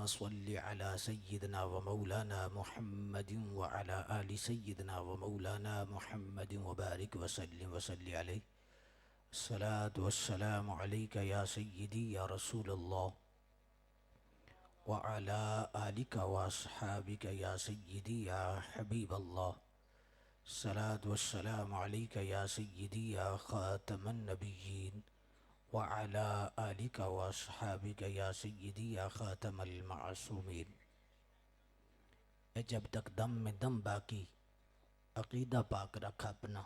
अल्लाहुम्मा सल्लि अला सय्यिदिना व मौलाना मुहम्मदिन व अला आलि सय्यिदिना व मौलाना मुहम्मदिन व बारिक व सल्लि अलैहि। अस्सलातु वस्सलामु अलैका या सय्यिदी या रसूलल्लाह व अला आलिका व अस्हाबिका या सय्यिदी या हबीबल्लाह। अस्सलातु वस्सलामु अलैका या सय्यिदी या खातमन नबिय्यीन व अला आलिका व अस्हाबिका या सय्यिदी या खातमल मासूमीन। जब तक दम में दम बाकी अकीदा पाक रखा अपना,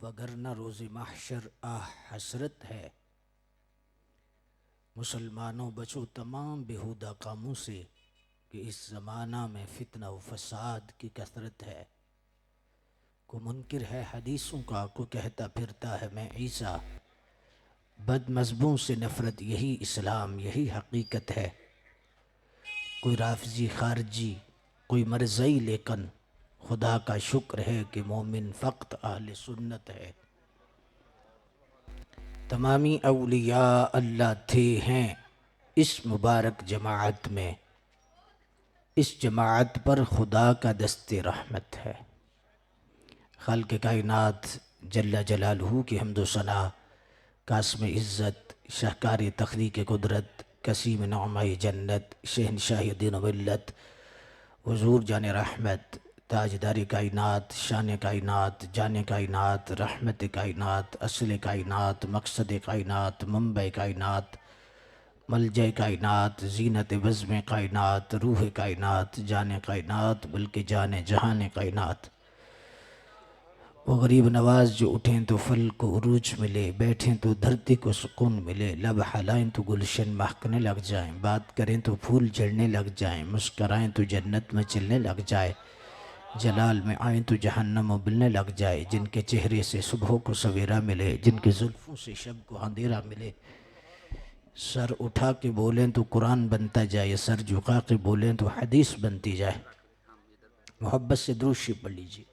वगरना रोज़े महशर आह हसरत है। मुसलमानों बचो तमाम बेहुदा कामों से कि इस ज़माना में फितना व फसाद की कसरत है। को मुनकिर है हदीसों का, को कहता फिरता है मैं ईसा। बदमज़हबों से नफ़रत यही इस्लाम, यही हकीकत है। कोई राफ़ज़ी खारजी, कोई मरज़ई, लेकिन खुदा का शुक्र है कि मोमिन फ़क़त अहले सुन्नत है। तमामी औलिया अल्लाह थे हैं इस मुबारक जमाअत में। इस जमाअत पर खुदा का दस्ते रहमत है। खल्क़ कायनात जल्ला जलालहू की हम्दो सना, कास्म इज़्ज़त, शाहकार तख़लीक़ कुदरत, कसीम नौमाए जन्नत, शहनशाह दीन मिल्लत, हुज़ूर जाने रहमत, ताजदार कायनात, शान कायनात, जान कायनात, रहमत कायनात, असल कायनात, मकसद कायनात, मंबई कायनात, मलजय कायनात, जीनत बज़्म कायनात, रूह कायनात, जान कायनात, बल्कि जान जहान कायनात। वो गरीब नवाज जो उठें तो फल को उरूज मिले, बैठें तो धरती को सुकून मिले, लब हलाएं तो गुलशन महकने लग जाएं, बात करें तो फूल झड़ने लग जाएं, मुस्कराएं तो जन्नत में चलने लग जाए, जलाल में आएँ तो जहन्नम उबलने लग जाए। जिनके चेहरे से सुबह को सवेरा मिले, जिनके जुल्फ़ों से शब को अंधेरा मिले। सर उठा के बोलें तो कुरान बनता जाए, सर झुका के बोलें तो हदीस बनती जाए। मोहब्बत से दुरूद शरीफ पढ़ लीजिए।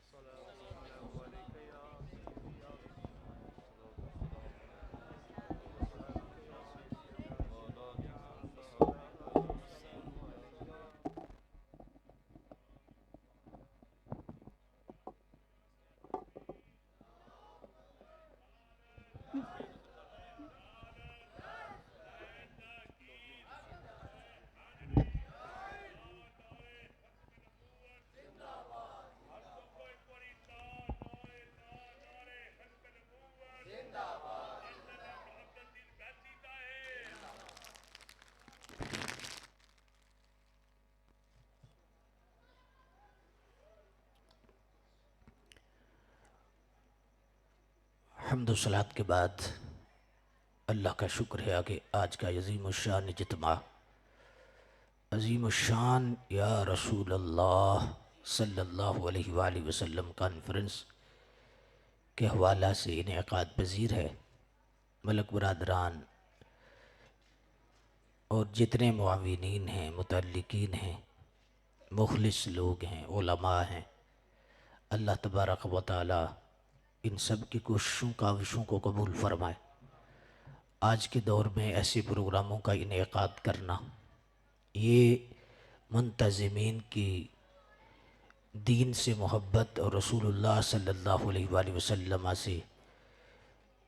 हम्दो सलात के बाद अल्लाह का शुक्र है कि आज का अज़ीम शान इज्तिमा, अज़ीम शान या रसूल अल्लाह सल्लल्लाहु अलैहि वसल्लम कॉन्फ्रेंस के हवाला से इनेकाद पज़ीर है। मलक बरादरान और जितने मुआविनीन हैं, मुतल्लिकीन हैं, मुखलिस लोग हैं, उलमा हैं, अल्लाह तबारक व तआला इन सब की कोशिशों काविशों को कबूल फरमाए। आज के दौर में ऐसे प्रोग्रामों का इनेकाद करना, ये मुंतज़िमीन की दीन से मोहब्बत और रसूलुल्लाह सल्लल्लाहु अलैहि वसल्लम से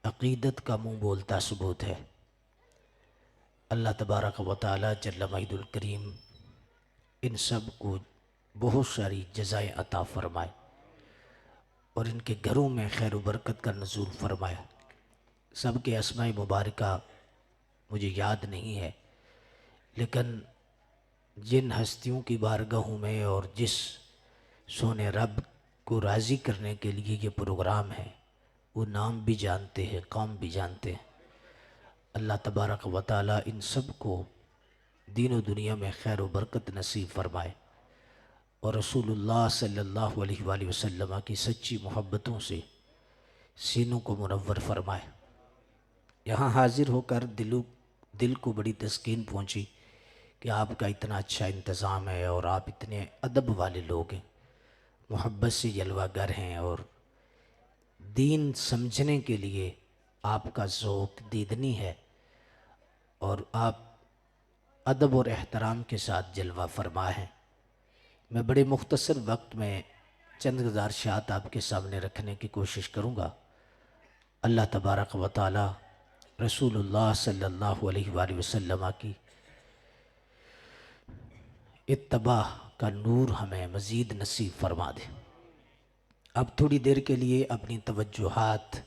अक़ीदत का मुँह बोलता सबूत है। अल्लाह तबारक व तआला जल्ल मजदुल करीम इन सब को बहुत सारी जज़ाएँ अता फ़रमाए और इनके घरों में खैर बरकत का नज़ूल फ़रमाए। सब के अस्माए मुबारका मुझे याद नहीं है, लेकिन जिन हस्तियों की बारगाहों में और जिस सोने रब को राज़ी करने के लिए ये प्रोग्राम है, वो नाम भी जानते हैं, काम भी जानते हैं। अल्लाह तबारक व तआला इन सब को दीन व दुनिया में खैर व बरकत नसीब फ़रमाए और रसूलुल्लाह सल्लल्लाहु अलैहि वसल्लम की सच्ची मोहब्बतों से सीनों को मुनव्वर फ़रमाए। यहाँ हाजिर होकर दिल को बड़ी तस्कीन पहुँची कि आपका इतना अच्छा इंतज़ाम है और आप इतने अदब वाले लोग हैं, मोहब्बत से जलवागर हैं और दीन समझने के लिए आपका ज़ौक़ दीदनी है और आप अदब और एहतराम के साथ जलवा फरमा है। मैं बड़े मुख्तसर वक्त में चंद गुज़ारिशात आपके सामने रखने की कोशिश करूँगा। अल्लाह तबारक व तआला रसूलुल्लाह सल्लल्लाहु अलैहि वसल्लम की इत्तबा का नूर हमें मज़ीद नसीब फरमा दे। अब थोड़ी देर के लिए अपनी तवज्जुहात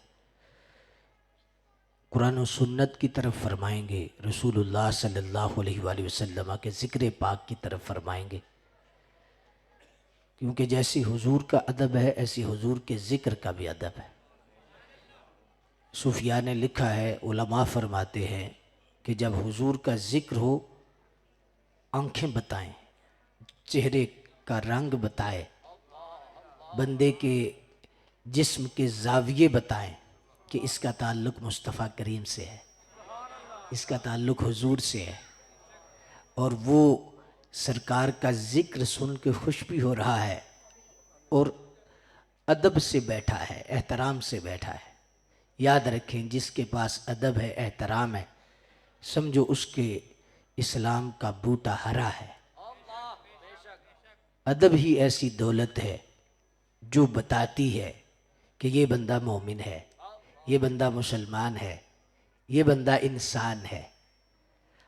कुरान और सुन्नत की तरफ फरमाएंगे, रसूलुल्लाह सल्लल्लाहु अलैहि वसल्लम के ज़िक्र पाक की तरफ फरमाएंगे, क्योंकि जैसी हुजूर का अदब है ऐसी हुजूर के ज़िक्र का भी अदब है। सूफिया ने लिखा है, उलमा फरमाते हैं कि जब हुजूर का ज़िक्र हो, आँखें बताएं, चेहरे का रंग बताए, बंदे के जिस्म के ज़ाविये बताएं कि इसका ताल्लुक़ मुस्तफ़ा करीम से है, इसका ताल्लुक़ हुजूर से है, और वो सरकार का ज़िक्र सुन के खुश भी हो रहा है और अदब से बैठा है, एहतराम से बैठा है। याद रखें, जिसके पास अदब है, एहतराम है, समझो उसके इस्लाम का बूटा हरा है। अदब ही ऐसी दौलत है जो बताती है कि ये बंदा मोमिन है, ये बंदा मुसलमान है, ये बंदा इंसान है।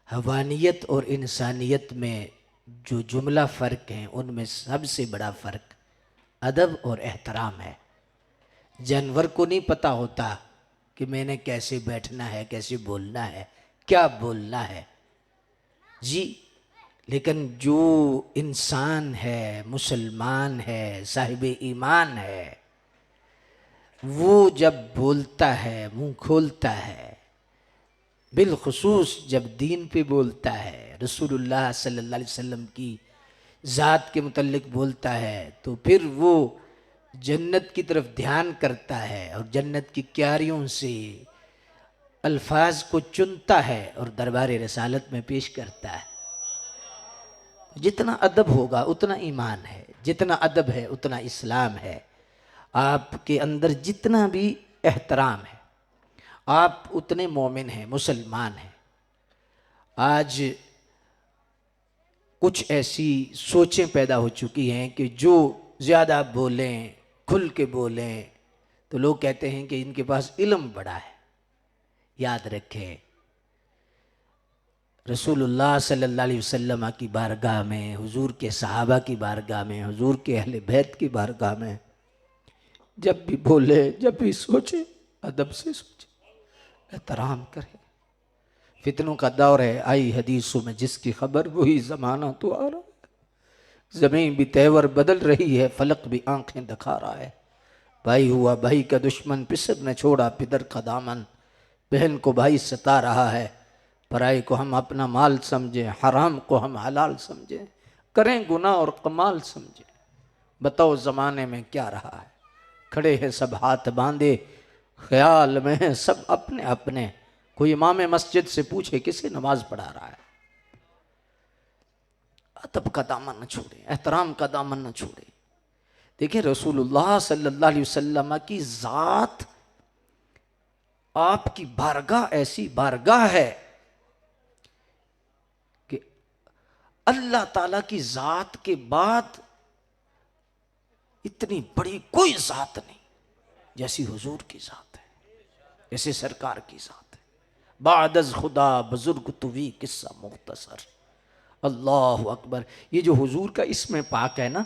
हवानियत और इंसानियत में जो जुमला फ़र्क हैं, उनमें सबसे बड़ा फ़र्क अदब और एहतराम है। जानवर को नहीं पता होता कि मैंने कैसे बैठना है, कैसे बोलना है, क्या बोलना है जी, लेकिन जो इंसान है, मुसलमान है, साहिब ईमान है, वो जब बोलता है, मुंह खोलता है, बिलखुसूस जब दीन पे बोलता है, रसूलुल्लाह सल्लल्लाहु अलैहि वसल्लम की ज़ात के मुतल्लिक बोलता है, तो फिर वो जन्नत की तरफ ध्यान करता है और जन्नत की क्यारियों से अल्फाज को चुनता है और दरबार रसालत में पेश करता है। जितना अदब होगा उतना ईमान है, जितना अदब है उतना इस्लाम है। आपके अंदर जितना भी एहतराम है, आप उतने मोमिन हैं, मुसलमान हैं। आज कुछ ऐसी सोचें पैदा हो चुकी हैं कि जो ज़्यादा बोलें, खुल के बोलें, तो लोग कहते हैं कि इनके पास इल्म बड़ा है। याद रखें, रसूलुल्लाह सल्लल्लाहु अलैहि वसल्लम की बारगाह में, हुजूर के सहाबा की बारगाह में, हुजूर के अहले बैत की बारगाह में जब भी बोले, जब भी सोचे, अदब से सोचे, एहतराम करें। फितनों का दौर है, आई हदीसों में जिसकी खबर वही ज़माना तो आ रहा है। ज़मीन भी तेवर बदल रही है, फलक भी आंखें दिखा रहा है। भाई हुआ भाई का दुश्मन, पिसर ने छोड़ा पिदर का दामन। बहन को भाई सता रहा है, पराई को हम अपना माल समझें, हराम को हम हलाल समझें, करें गुनाह और कमाल समझें। बताओ ज़माने में क्या रहा है। खड़े हैं सब हाथ बांधे, ख्याल में हैं सब अपने अपने। कोई इमाम मस्जिद से पूछे किसे नमाज पढ़ा रहा है। अदब का दामन न छोड़े, एहतराम का दामन न छोड़े। देखिए, रसूलुल्लाह सल्लल्लाहु अलैहि वसल्लम की ज़ात, आपकी बारगाह ऐसी बारगाह है कि अल्लाह ताला की ज़ात के बाद इतनी बड़ी कोई ज़ात नहीं जैसी हुजूर की ज़ात है, जैसे सरकार की ज़ात है। बादज़ खुदा बुजुर्ग तुवी किस्सा मुख्तसर। अल्लाह अकबर। ये जो हुजूर का इसमें पाक है ना,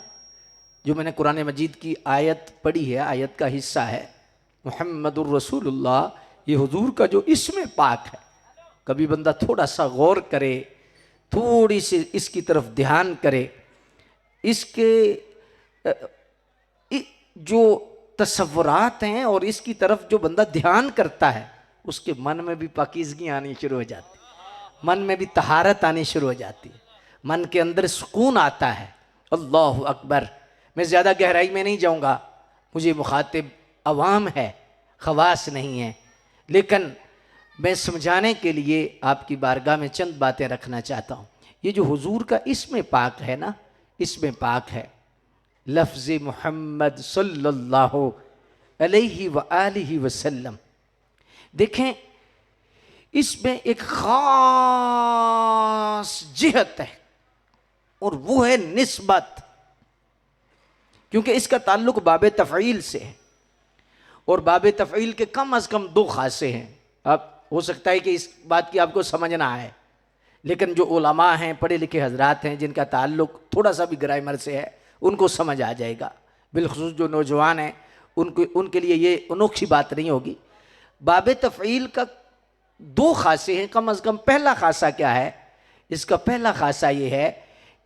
जो मैंने कुरान मजीद की आयत पढ़ी है, आयत का हिस्सा है मुहम्मदुर रसूलुल्लाह, ये हुजूर का जो इसमें पाक है, कभी बंदा थोड़ा सा गौर करे, थोड़ी सी इसकी तरफ ध्यान करे, इसके जो तसव्वुरात हैं और इसकी तरफ जो बंदा ध्यान करता है, उसके मन में भी पाकीज़गी आनी शुरू हो जाती है, मन में भी तहारत आनी शुरू हो जाती है, मन के अंदर सुकून आता है। अल्लाह अकबर। मैं ज़्यादा गहराई में नहीं जाऊँगा, मुझे मुखातिब अवाम है, खवास नहीं है, लेकिन मैं समझाने के लिए आपकी बारगाह में चंद बातें रखना चाहता हूँ। ये जो हुजूर का इसमें पाक है ना, इसमें पाक है लफ्ज़ मुहम्मद सल्लल्लाहु अलैहि व आलिहि वसल्लम। देखें, इसमें एक ख़ास जिहत है और वो है निस्बत, क्योंकि इसका ताल्लुक बाब तफ़ईल से है और बाब तफ़ईल के कम अज़ कम दो खासे हैं। अब हो सकता है कि इस बात की आपको समझ ना आए, लेकिन जो उलमा हैं, पढ़े लिखे हजरात हैं, जिनका ताल्लुक थोड़ा सा भी ग्रामर से है, उनको समझ आ जाएगा। बिलखुसूस जो नौजवान हैं उनके लिए ये अनोखी बात नहीं होगी। बाब तफ़ईल का दो खासे हैं कम अज़ कम। पहला खासा क्या है? इसका पहला खासा ये है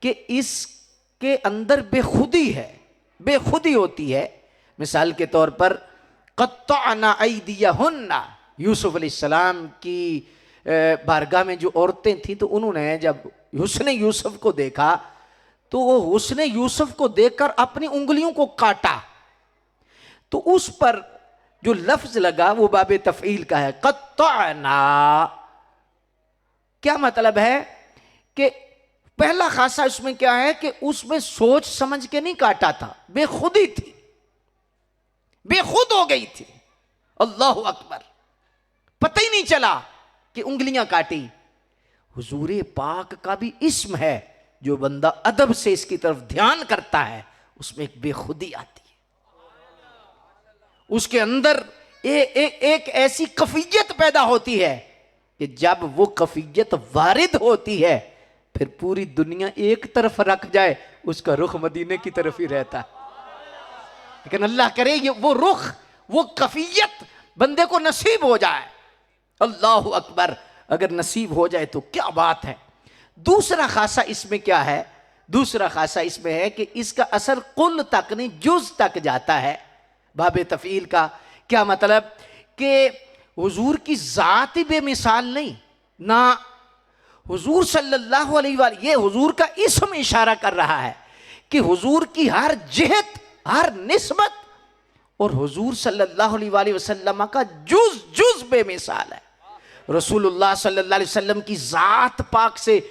कि इसके अंदर बेखुदी है, बेखुदी होती है। मिसाल के तौर पर क़त्तअना अयदियहुन्ना, यूसुफ अलैहिस्सलाम की बारगाह में जो औरतें थीं, तो उन्होंने जब हुस्न यूसुफ को देखा तो वो हुस्न यूसुफ को देखकर अपनी उंगलियों को काटा, तो उस पर जो लफ्ज लगा वो बाब तफ़ईल का है, क़त्तअना। क्या मतलब है कि पहला खासा इसमें क्या है कि उसमें सोच समझ के नहीं काटा था, बेखुदी थी, बेखुद हो गई थी। अल्लाहु अकबर, पता ही नहीं चला कि उंगलियां काटी। हुजूर पाक का भी इस्म है, जो बंदा अदब से इसकी तरफ ध्यान करता है उसमें एक बेखुदी आती है, उसके अंदर एक ऐसी कफियत पैदा होती है कि जब वो कफियत वारिद होती है फिर पूरी दुनिया एक तरफ रख जाए, उसका रुख मदीने की तरफ ही रहता है। लेकिन अल्लाह करे ये वो रुख, वो कफियत बंदे को नसीब हो जाए। अल्लाहु अकबर, अगर नसीब हो जाए तो क्या बात है। दूसरा खासा इसमें क्या है? दूसरा खासा इसमें है कि इसका असर कुल तक नहीं, जुज तक जाता है बाब तफ़ईल का। क्या मतलब कि हुजूर की जात ही बेमिसाल नहीं, ना हुजूर सल्लल्लाहु अलैहि वसल्लम, ये हुजूर का इस्म इशारा कर रहा है कि हुजूर की हर जिहत, हर निस्बत और हुजूर सल्लल्लाहु अलैहि वसल्लम का जुज जुज बेमिसाल है। रसूलुल्लाह सल्लल्लाहु अलैहि वसल्लम की जात पाक से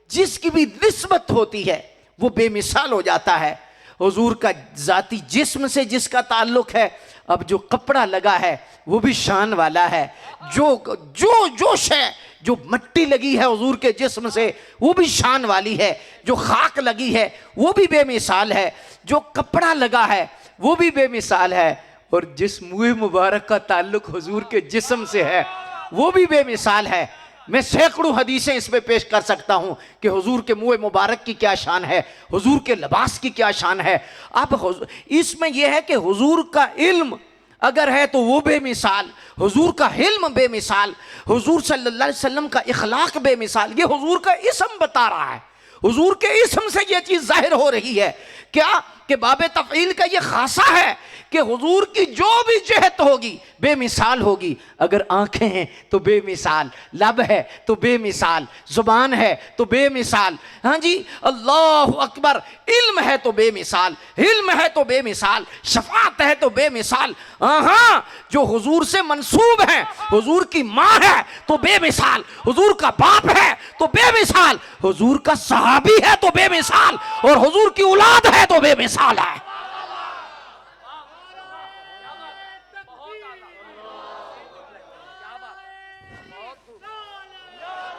जिसकी भी निस्बत होती है वो बेमिसाल हो जाता है। हुजूर का जाती जिस्म से जिसका ताल्लुक है, अब जो कपड़ा लगा है वो भी शान वाला है। जो शय, जो मट्टी लगी है हुजूर के जिस्म से वो भी शान वाली है। जो खाक लगी है वो भी बेमिसाल है। जो कपड़ा लगा है वो भी बेमिसाल है। और जिस मुँह मुबारक का ताल्लुक हुजूर के जिस्म से है वो भी बेमिसाल है। मैं सैकड़ों हदीसें इसमें पेश कर सकता हूं कि हुजूर के मुँह मुबारक की क्या शान है, हुजूर के लिबास की क्या शान है। अब इसमें यह है कि हुजूर का इल्म अगर है तो वो बेमिसाल, हुजूर का हिल्म बेमिसाल, हुजूर सल्लल्लाहु अलैहि वसल्लम का इखलाक बेमिसाल। ये हुजूर का इस्म बता रहा है, हुजूर के इस्म से ये चीज़ जाहिर हो रही है। क्या कि बाब तफ़ईल का ये खासा है कि हुजूर की जो भी जहत होगी बेमिसाल होगी। अगर आंखें हैं तो बेमिसाल, लब है तो बेमिसाल, जुबान है तो बेमिसाल। हाँ जी, अल्लाहु अकबर। इल्म है तो बेमिसाल, हिल्म है तो बेमिसाल, शफात है तो बेमिसाल। हाँ, जो हुजूर से मंसूब है, हुजूर की माँ है तो बेमिसाल, हुजूर का बाप है तो बेमिसाल, हुजूर का सहाबी है तो बेमिसाल, और हुजूर की औलाद है तो बेमिसाल है।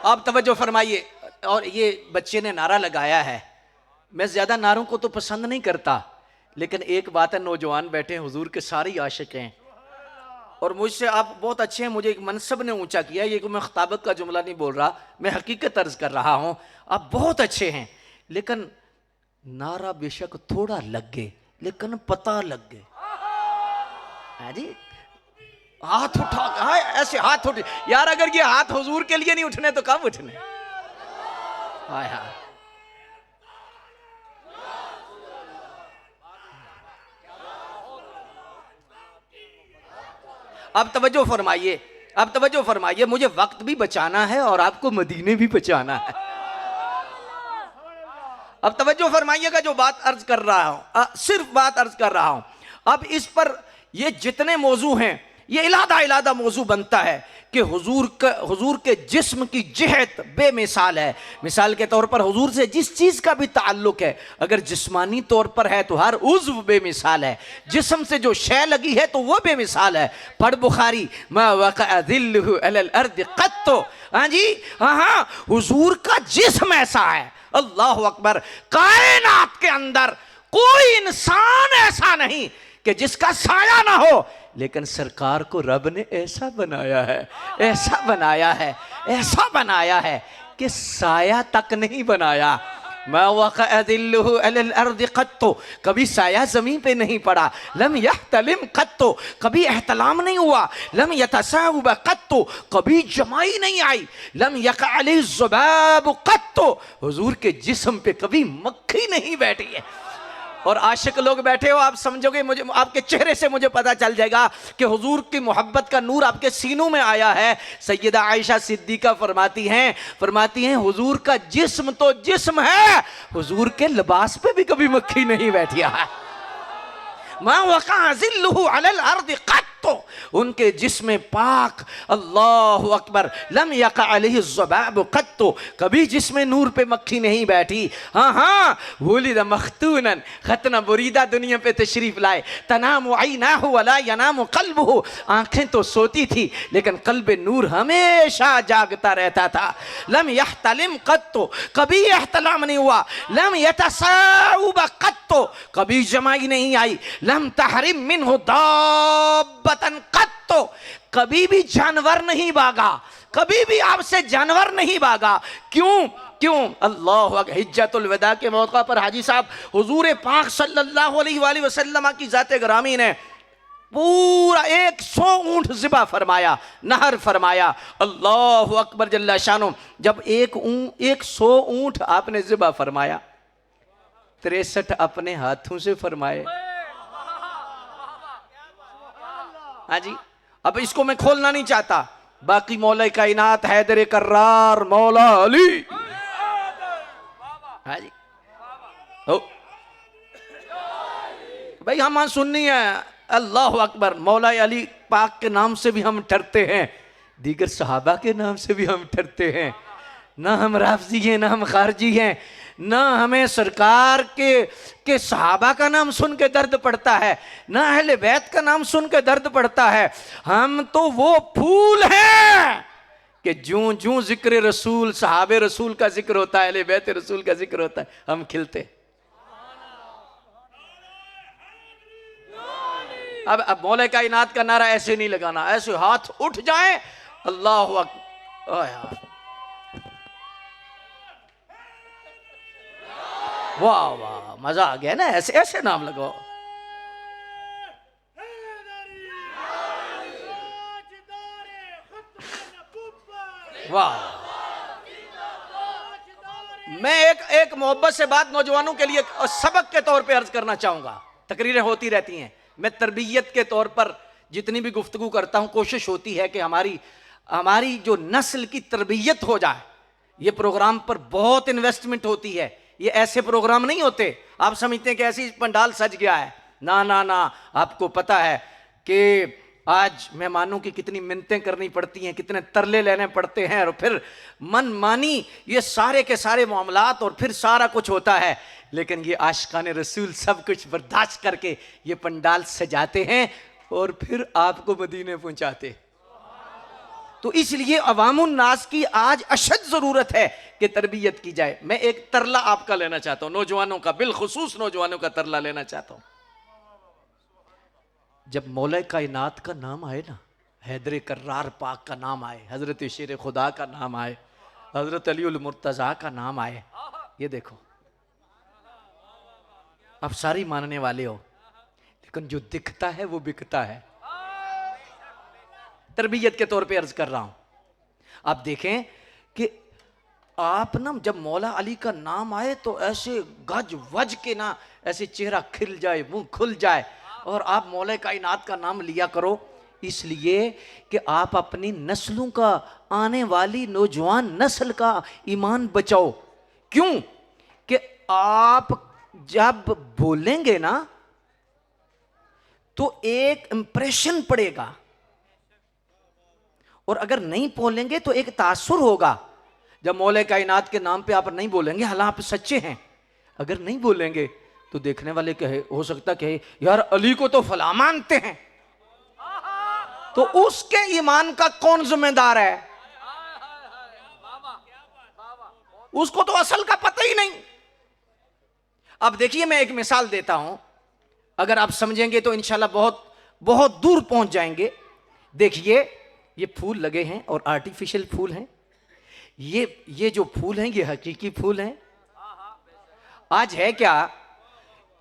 आप तवज्जो फरमाइए। और ये बच्चे ने नारा लगाया है, मैं ज़्यादा नारों को तो पसंद नहीं करता, लेकिन एक बात है, नौजवान बैठे हैं, हुजूर के सारे ही आशिक हैं और मुझसे आप बहुत अच्छे हैं। मुझे एक मनसब ने ऊंचा किया, ये मैं खिताबत का जुमला नहीं बोल रहा, मैं हकीकत अर्ज कर रहा हूँ। आप बहुत अच्छे हैं, लेकिन नारा बेशक थोड़ा लग गए लेकिन पता लग गए। जी हाथ उठा, हाँ ऐसे हाथ उठे यार, अगर ये हाथ हुजूर के लिए नहीं उठने तो कब उठने? हाय हाय, अब तवज्जो फरमाइए, अब तवज्जो फरमाइए। मुझे वक्त भी बचाना है और आपको मदीने भी बचाना है। अब तवज्जो फरमाइएगा, जो बात अर्ज कर रहा हूं, सिर्फ बात अर्ज कर रहा हूं। अब इस पर ये जितने मौजू हैं, ये इलादा इलादा मौजू बनता है कि हुजूर के जिस्म की जिहत बेमिसाल है। मिसाल के तौर पर हुजूर से जिस चीज़ का भी ताल्लुक है, अगर जिस्मानी तौर पर है तो हर उज़्व बेमिसाल है, जिस्म से जो शय लगी है तो वो बेमिसाल है। पढ़ बुखारी, मा वक़अ ज़िल्लुहु अलल अर्द क़त्तो। हाँ जी, हाँ, हुजूर का जिस्म ऐसा है, अल्लाह अकबर, कायनात के अंदर कोई इंसान ऐसा नहीं कि जिसका साया ना हो, लेकिन सरकार को रब ने ऐसा बनाया है, ऐसा बनाया है, ऐसा बनाया है कि साया तक नहीं बनाया। मा वक़अ ज़िल्लुहु अलल अर्द क़त्तो, कभी साया जमीन पे नहीं पड़ा। लम यहतलिम क़त्तो, कभी एहतलाम नहीं हुआ। लम यतसाउब क़त्तो, कभी जमाई नहीं आई। लम यक़अ अलैहि ज़ुबाब क़त्तो, हुजूर के जिस्म पे कभी मक्खी नहीं बैठी है। और आशिक लोग बैठे हो, आप समझोगे, मुझे आपके चेहरे से मुझे पता चल जाएगा कि हुजूर की मोहब्बत का नूर आपके सीनों में आया है। सैयदा आयशा सिद्दीका फरमाती हैं हुजूर का जिस्म तो जिस्म है, हुजूर के लिबास पे भी कभी मक्खी नहीं बैठी है। मा वक़अ ज़िल्लुहु अलल अर्द क़त्तो, उनके जिस्म पाक, अल्लाहु अकबर, लम यक़अ अलैहि ज़ुबाब क़त्तो, कभी जिस्म नूर पे मक्खी नहीं बैठी। हाँ हाँ, वुलिद मख़तूनन, खतना बुरीदा दुनिया पे तशरीफ लाए। तनामु ऐनाहु वला यनामु क़ल्बुहु, आंखें तो सोती थी लेकिन क़ल्ब नूर हमेशा जागता रहता था। लम यहतलिम क़त्तो, कभी एहतलाम नहीं हुआ। लम यतसाउब क़त्तो, कभी जमाई नहीं आई। लम तहरिम मिन्हु दाब्बतन क़त्तो, कभी भी जानवर नहीं भागा, कभी भी आपसे जानवर नहीं भागा। क्यों? अल्लाह अकबर। हिज्जतुल विदा के मौका पर हाजी साहब हुजूर पाक सल्लल्लाहु अलैहि वसल्लम की जाते ग्रामी ने पूरा 100 ऊंट ज़िबा फरमाया, नहर फरमाया। अल्लाह अकबर जल्ला शानो। जब 100 ऊंट आपने ज़िबा फरमाया, 63 अपने हाथों से फरमाए। हाँ जी, अब इसको मैं खोलना नहीं चाहता। बाकी मौला कायनात हैदर कर्रार मौला अली। हाँ जी, ओ भाई हम सुन्नी है। अल्लाह अकबर। मौला अली पाक के नाम से भी हम डरते हैं, दीगर सहाबा के नाम से भी हम डरते हैं। ना हम राफ़ज़ी हैं, ना हम खारजी हैं, ना हमें सरकार के सहाबा का नाम सुन के दर्द पड़ता है, ना अहले बैत का नाम सुन के दर्द पड़ता है। हम तो वो फूल हैं कि जूं जूं जिक्र रसूल, सहाबे रसूल का जिक्र होता है, अहले बैत रसूल का जिक्र होता है, हम खिलते। अब मौला कायनात का नारा ऐसे नहीं लगाना, ऐसे हाथ उठ जाए, अल्लाह अकबर, वाह वाह, मजा आ गया ना। ऐसे ऐसे नाम लगाओ। वाह। मैं एक मोहब्बत से बात नौजवानों के लिए सबक के तौर पे अर्ज करना चाहूंगा। तकरीरें होती रहती हैं, मैं तरबियत के तौर पर जितनी भी गुफ्तगू करता हूं, कोशिश होती है कि हमारी जो नस्ल की तरबियत हो जाए। ये प्रोग्राम पर बहुत इन्वेस्टमेंट होती है, ये ऐसे प्रोग्राम नहीं होते आप समझते हैं कि ऐसी पंडाल सज गया है। ना ना ना, आपको पता है कि आज मेहमानों की कितनी मिन्नतें करनी पड़ती हैं, कितने तरले लेने पड़ते हैं, और फिर मन मानी ये सारे के सारे मामलात, और फिर सारा कुछ होता है। लेकिन ये आशिकाने रसूल सब कुछ बर्दाश्त करके ये पंडाल सजाते हैं और फिर आपको मदीने पहुंचाते। तो इसलिए अवामुन नास की आज अशद जरूरत है कि तरबियत की जाए। मैं एक तरला आपका लेना चाहता हूं, नौजवानों का, बिलखुसूस नौजवानों का तरला लेना चाहता हूं। जब मौला कायनात का नाम आए ना, हैदर कर्रार पाक का नाम आए, हजरत शेर खुदा का नाम आए, हजरत अलीउल मुर्तजा का नाम आए, ये देखो आप सारी मानने वाले हो, लेकिन जो दिखता है वो बिकता है। तरबियत के तौर पे अर्ज कर रहा हूं। आप देखें कि आप ना जब मौला अली का नाम आए तो ऐसे गज वज के ना ऐसे चेहरा खिल जाए, मुंह खुल जाए, और आप मौला कायनात का नाम लिया करो, इसलिए कि आप अपनी नस्लों का, आने वाली नौजवान नस्ल का ईमान बचाओ। क्यों? कि आप जब बोलेंगे ना तो एक इंप्रेशन पड़ेगा, और अगर नहीं बोलेंगे तो एक तासुर होगा। जब मौले कायनात के नाम पे आप नहीं बोलेंगे, हालांकि आप सच्चे हैं, अगर नहीं बोलेंगे तो देखने वाले कहे, हो सकता कहे यार अली को तो फला मानते हैं, तो उसके ईमान का कौन जिम्मेदार है? उसको तो असल का पता ही नहीं। अब देखिए, मैं एक मिसाल देता हूं, अगर आप समझेंगे तो इंशाल्लाह बहुत बहुत दूर पहुंच जाएंगे। देखिए, ये फूल लगे हैं और आर्टिफिशियल फूल हैं। ये जो फूल हैं ये हकीकी फूल हैं। आज है क्या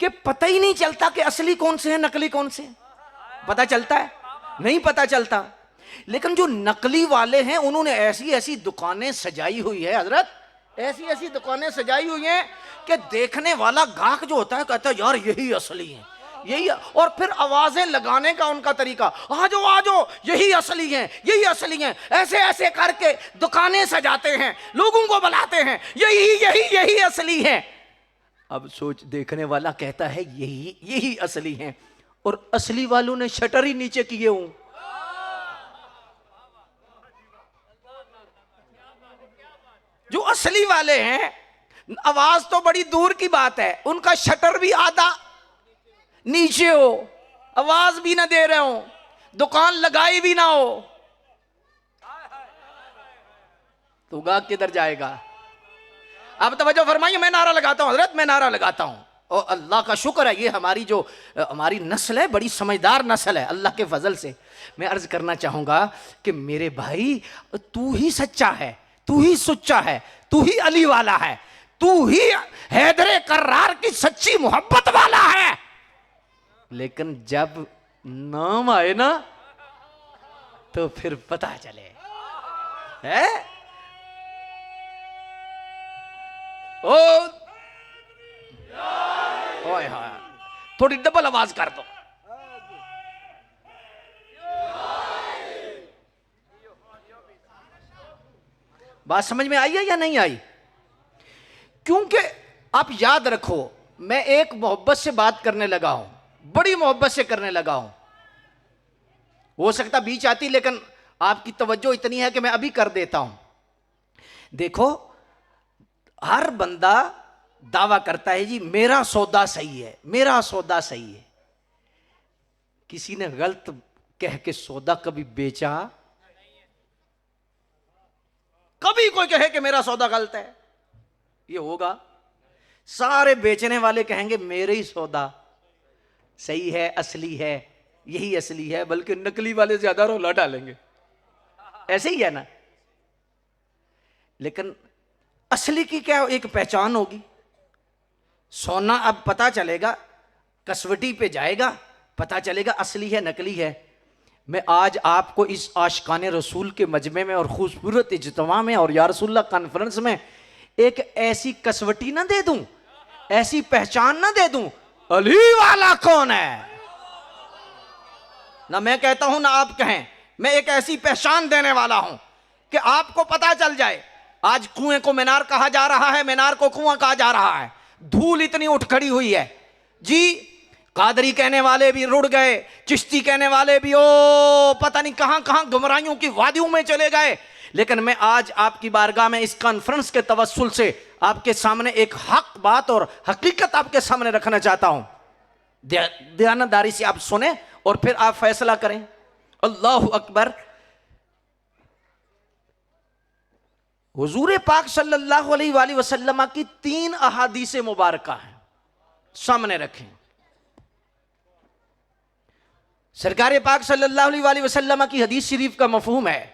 कि पता ही नहीं चलता कि असली कौन से हैं, नकली कौन से हैं। पता चलता है? नहीं पता चलता। लेकिन जो नकली वाले हैं उन्होंने ऐसी ऐसी दुकानें सजाई हुई है हजरत, ऐसी ऐसी दुकानें सजाई हुई हैं कि देखने वाला गाहक जो होता है कहता है यार यही असली है, यही। और फिर आवाजें लगाने का उनका तरीका, आ जाओ यही असली हैं, यही असली हैं, ऐसे ऐसे करके दुकानें सजाते हैं, लोगों को बुलाते हैं, यही यही यही असली हैं। अब सोच, देखने वाला कहता है यही यही असली हैं, और असली वालों ने शटर ही नीचे किए हूं। जो असली वाले हैं, आवाज तो बड़ी दूर की बात है, उनका शटर भी आधा नीचे हो, आवाज भी ना दे रहे हो, दुकान लगाई भी ना हो, तो गाहक किधर जाएगा? अब तवज्जो फरमाइए, मैं नारा लगाता हूं हजरत, मैं नारा लगाता हूं। और अल्लाह का शुक्र है, ये हमारी नस्ल है, बड़ी समझदार नस्ल है अल्लाह के फजल से। मैं अर्ज करना चाहूंगा कि मेरे भाई, तू ही सच्चा है, तू ही सुच्चा है, तू ही अली वाला है, तू ही हैदरे कर्रार की सच्ची मोहब्बत वाला है। लेकिन जब नाम आए ना तो फिर पता चले है। ओए हाँ, थोड़ी डबल आवाज कर दो। बात समझ में आई है या नहीं आई? क्योंकि आप याद रखो, मैं एक मोहब्बत से बात करने लगा हूं, बड़ी मोहब्बत से करने लगा हूं। हो सकता बीच आती, लेकिन आपकी तवज्जो इतनी है कि मैं अभी कर देता हूं। देखो, हर बंदा दावा करता है जी मेरा सौदा सही है, मेरा सौदा सही है। किसी ने गलत कह के सौदा कभी बेचा? कभी कोई कहे कि मेरा सौदा गलत है, ये होगा? सारे बेचने वाले कहेंगे मेरे ही सौदा सही है, असली है, यही असली है, बल्कि नकली वाले ज्यादा रौला डालेंगे। ऐसे ही है ना? लेकिन असली की क्या एक पहचान होगी। सोना अब पता चलेगा, कसवटी पे जाएगा, पता चलेगा असली है नकली है। मैं आज आपको इस आशिकाने रसूल के मजमे में और खूबसूरत इज्तिमा में और या रसूलुल्लाह कॉन्फ्रेंस में एक ऐसी कसवटी ना दे दूं, ऐसी पहचान ना दे दूं, अली वाला कौन है। ना मैं कहता हूं ना आप कहें, मैं एक ऐसी पहचान देने वाला हूं कि आपको पता चल जाए। आज कुएं को मीनार कहा जा रहा है, मीनार को कुआं कहा जा रहा है। धूल इतनी उठ खड़ी हुई है जी, कादरी कहने वाले भी रुड़ गए, चिश्ती कहने वाले भी पता नहीं कहां कहां गुमराहियों की वादियों में चले गए। लेकिन मैं आज आपकी बारगाह में इस कॉन्फ्रेंस के तवस्सुल से आपके सामने एक हक बात और हकीकत आपके सामने रखना चाहता हूं। दयानतदारी से आप सुने और फिर आप फैसला करें। अल्लाहु अकबर। हुजूर पाक सल्लल्लाहु अलैहि वसल्लम की 3 अहादीस मुबारका हैं, सामने रखें। सरकार पाक सल्लल्लाहु अलैहि वसल्लम की हदीस शरीफ का मफहूम है,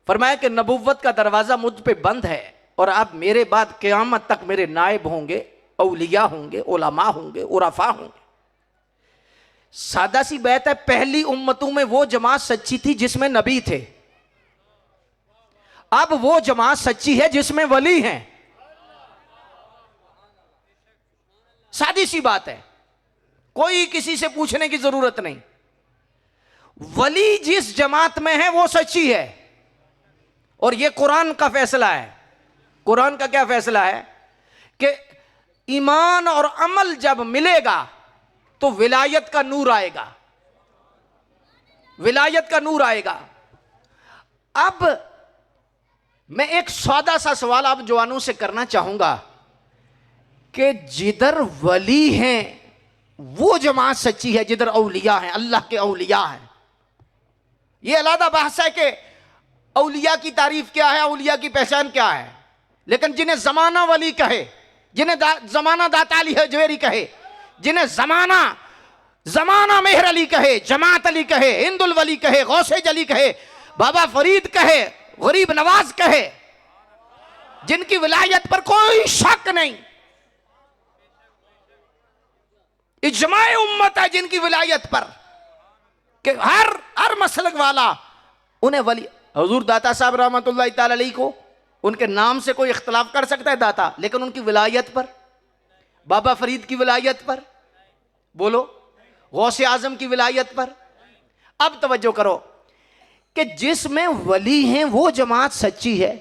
फरमाया कि नबुव्वत का दरवाजा मुझ पे बंद है और आप मेरे बाद क़यामत तक मेरे नायब होंगे, औलिया होंगे, उलमा होंगे, उरफा होंगे। सादा सी बात है, पहली उम्मतों में वो जमात सच्ची थी जिसमें नबी थे, अब वो जमात सच्ची है जिसमें वली हैं। सादी सी बात है, कोई किसी से पूछने की जरूरत नहीं। वली जिस जमात में है वो सच्ची है, और ये कुरान का फैसला है। कुरान का क्या फैसला है कि ईमान और अमल जब मिलेगा तो विलायत का नूर आएगा, विलायत का नूर आएगा। अब मैं एक सौदा सा सवाल आप जवानों से करना चाहूंगा कि जिधर वली हैं वो जमात सच्ची है, जिधर औलिया हैं, अल्लाह के औलिया हैं। ये अलग बहस है कि औलिया की तारीफ क्या है, औलिया की पहचान क्या है। लेकिन जिन्हें जमाना वली कहे, जिन्हें जमाना दाता अली हजवेरी कहे, जिन्हें जमाना जमाना मेहर अली कहे, जमात अली कहे, हिंदुल वली कहे, गौसे जली कहे, बाबा फरीद कहे, गरीब नवाज कहे, जिनकी विलायत पर कोई शक नहीं, इजमाए उम्मत है जिनकी विलायत पर, कि हर मसलक वाला उन्हें वली। हुजूर दाता साहब रहमतुल्लाह ताला अलैहि को उनके नाम से कोई इख्तलाफ कर सकता है दाता, लेकिन उनकी विलायत पर, बाबा फरीद की विलायत पर बोलो, गौसे आजम की विलायत पर। अब तवज्जो करो कि जिसमें वली हैं वो जमात सच्ची है।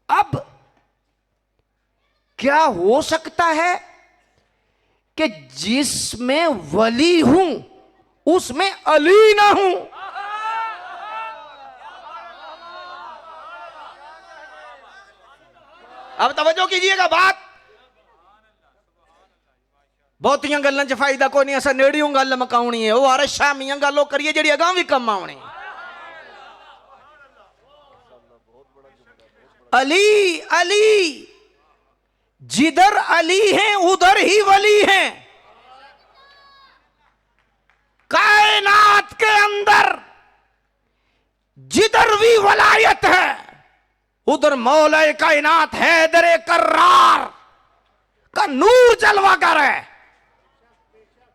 अब क्या हो सकता है कि जिसमें वली हूं उसमें अली ना हूं? अब तवज्जो कीजिएगा बात, बहुतियां गल्लां च फायदा कोई नहीं, असा नेड़ियों गल मकाउनी है, वो हर शामियां गल्लों करिए जेड़ी अगां भी कम आउणी। अली अली, जिधर अली हैं उधर ही वली हैं। कायनात के अंदर जिधर भी वलायत है उधर मौला कायनात हैदर कर्रार का नूर जलवा कर है।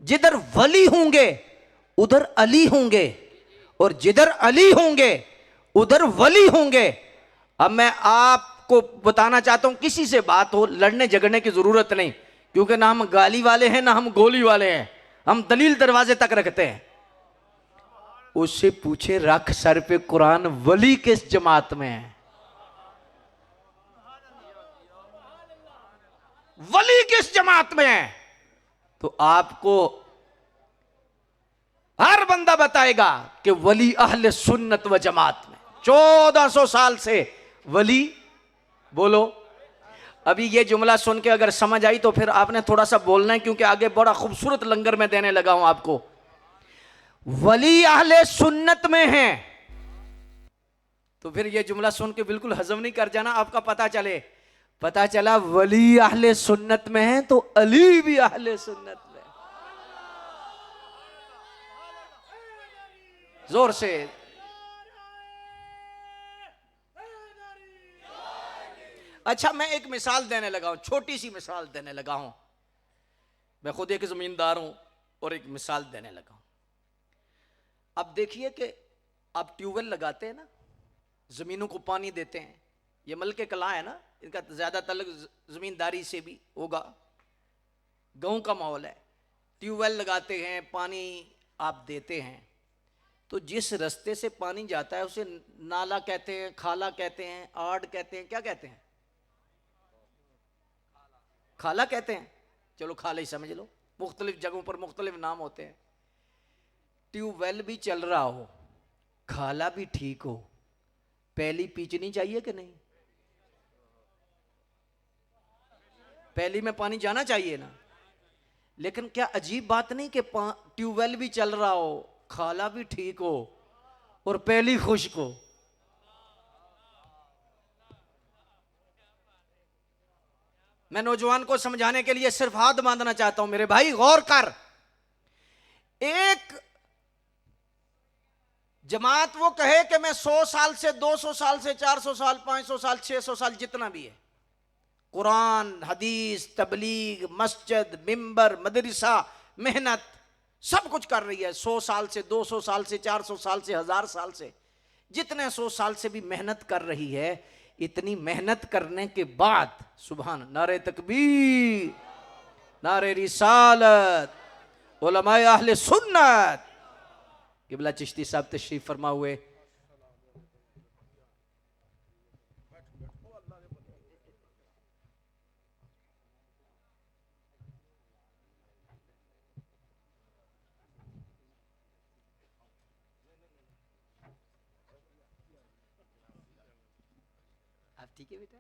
जिधर वली होंगे उधर अली होंगे, और जिधर अली होंगे उधर वली होंगे। अब मैं आपको बताना चाहता हूं, किसी से बात हो लड़ने झगड़ने की जरूरत नहीं, क्योंकि ना हम गाली वाले हैं ना हम गोली वाले हैं, हम दलील दरवाजे तक रखते हैं। उससे पूछे रख सर पे कुरान, वली किस जमात में है? वली किस जमात में है? तो आपको हर बंदा बताएगा कि वली अहले सुन्नत व जमात में 1400 साल से वली। बोलो, अभी ये जुमला सुन के अगर समझ आई तो फिर आपने थोड़ा सा बोलना है, क्योंकि आगे बड़ा खूबसूरत लंगर में देने लगा हूं आपको। वली अहले सुन्नत में है तो फिर ये जुमला सुन के बिल्कुल हजम नहीं कर जाना, आपका पता चला वली अहले सुन्नत में है तो अली भी अहले सुन्नत में। जोर से अच्छा, मैं एक मिसाल देने लगा हूं, छोटी सी मिसाल देने लगा हूं। मैं खुद एक जमींदार हूं और एक मिसाल देने लगा हूं। अब देखिए कि आप ट्यूबवेल लगाते हैं ना, जमीनों को पानी देते हैं, ये मलके कला है ना, इनका ज्यादा तल्लुक जमींदारी से भी होगा, गांव का माहौल है। ट्यूबवेल लगाते हैं, पानी आप देते हैं, तो जिस रास्ते से पानी जाता है उसे नाला कहते हैं, खाला कहते हैं, आड़ कहते हैं, क्या कहते हैं? खाला कहते हैं। चलो खाला ही समझ लो, मुख्तलिफ जगहों पर मुख्तलिफ नाम होते हैं। ट्यूबवेल भी चल रहा हो, खाला भी ठीक हो, पहली पीचनी चाहिए कि नहीं? पहली में पानी जाना चाहिए ना। लेकिन क्या अजीब बात नहीं कि ट्यूबवेल भी चल रहा हो, खाला भी ठीक हो और पहली खुश्क हो? मैं नौजवान को समझाने के लिए सिर्फ हाथ बांधना चाहता हूं, मेरे भाई गौर कर। एक जमात वो कहे कि मैं 100 साल से 200 साल से 400 साल 500 साल 600 साल जितना भी है कुरान हदीस तबलीग मस्जिद मिंबर मदरसा मेहनत सब कुछ कर रही है। 100 साल से 200 साल से 400 साल से 1000 साल से जितने 100 साल से भी मेहनत कर रही है। इतनी मेहनत करने के बाद सुभान नारे तकबीर नारे रिसालत उलमाए अहले सुन्नत क़िबला चिश्ती साहब तशरीफ फरमा हुए। ठीक है बेटा।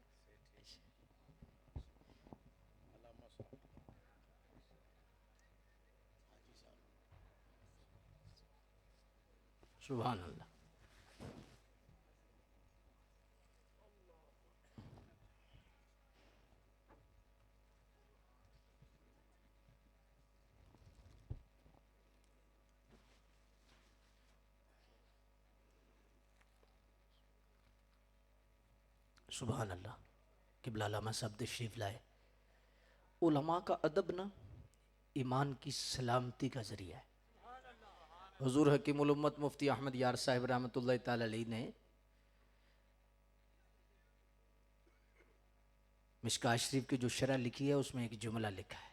सुभान अल्लाह। सुभान अल्लाह। क़िबला अल्लामा साहब तशरीफ़ लाए। उलमा का अदब ना ईमान की सलामती का ज़रिया है। हुज़ूर हकीमुल उम्मत मुफ्ती अहमद यार साहिब रहमतुल्लाह ताला अलैह ने मिशकात शरीफ की जो शरह लिखी है उसमें एक जुमला लिखा है।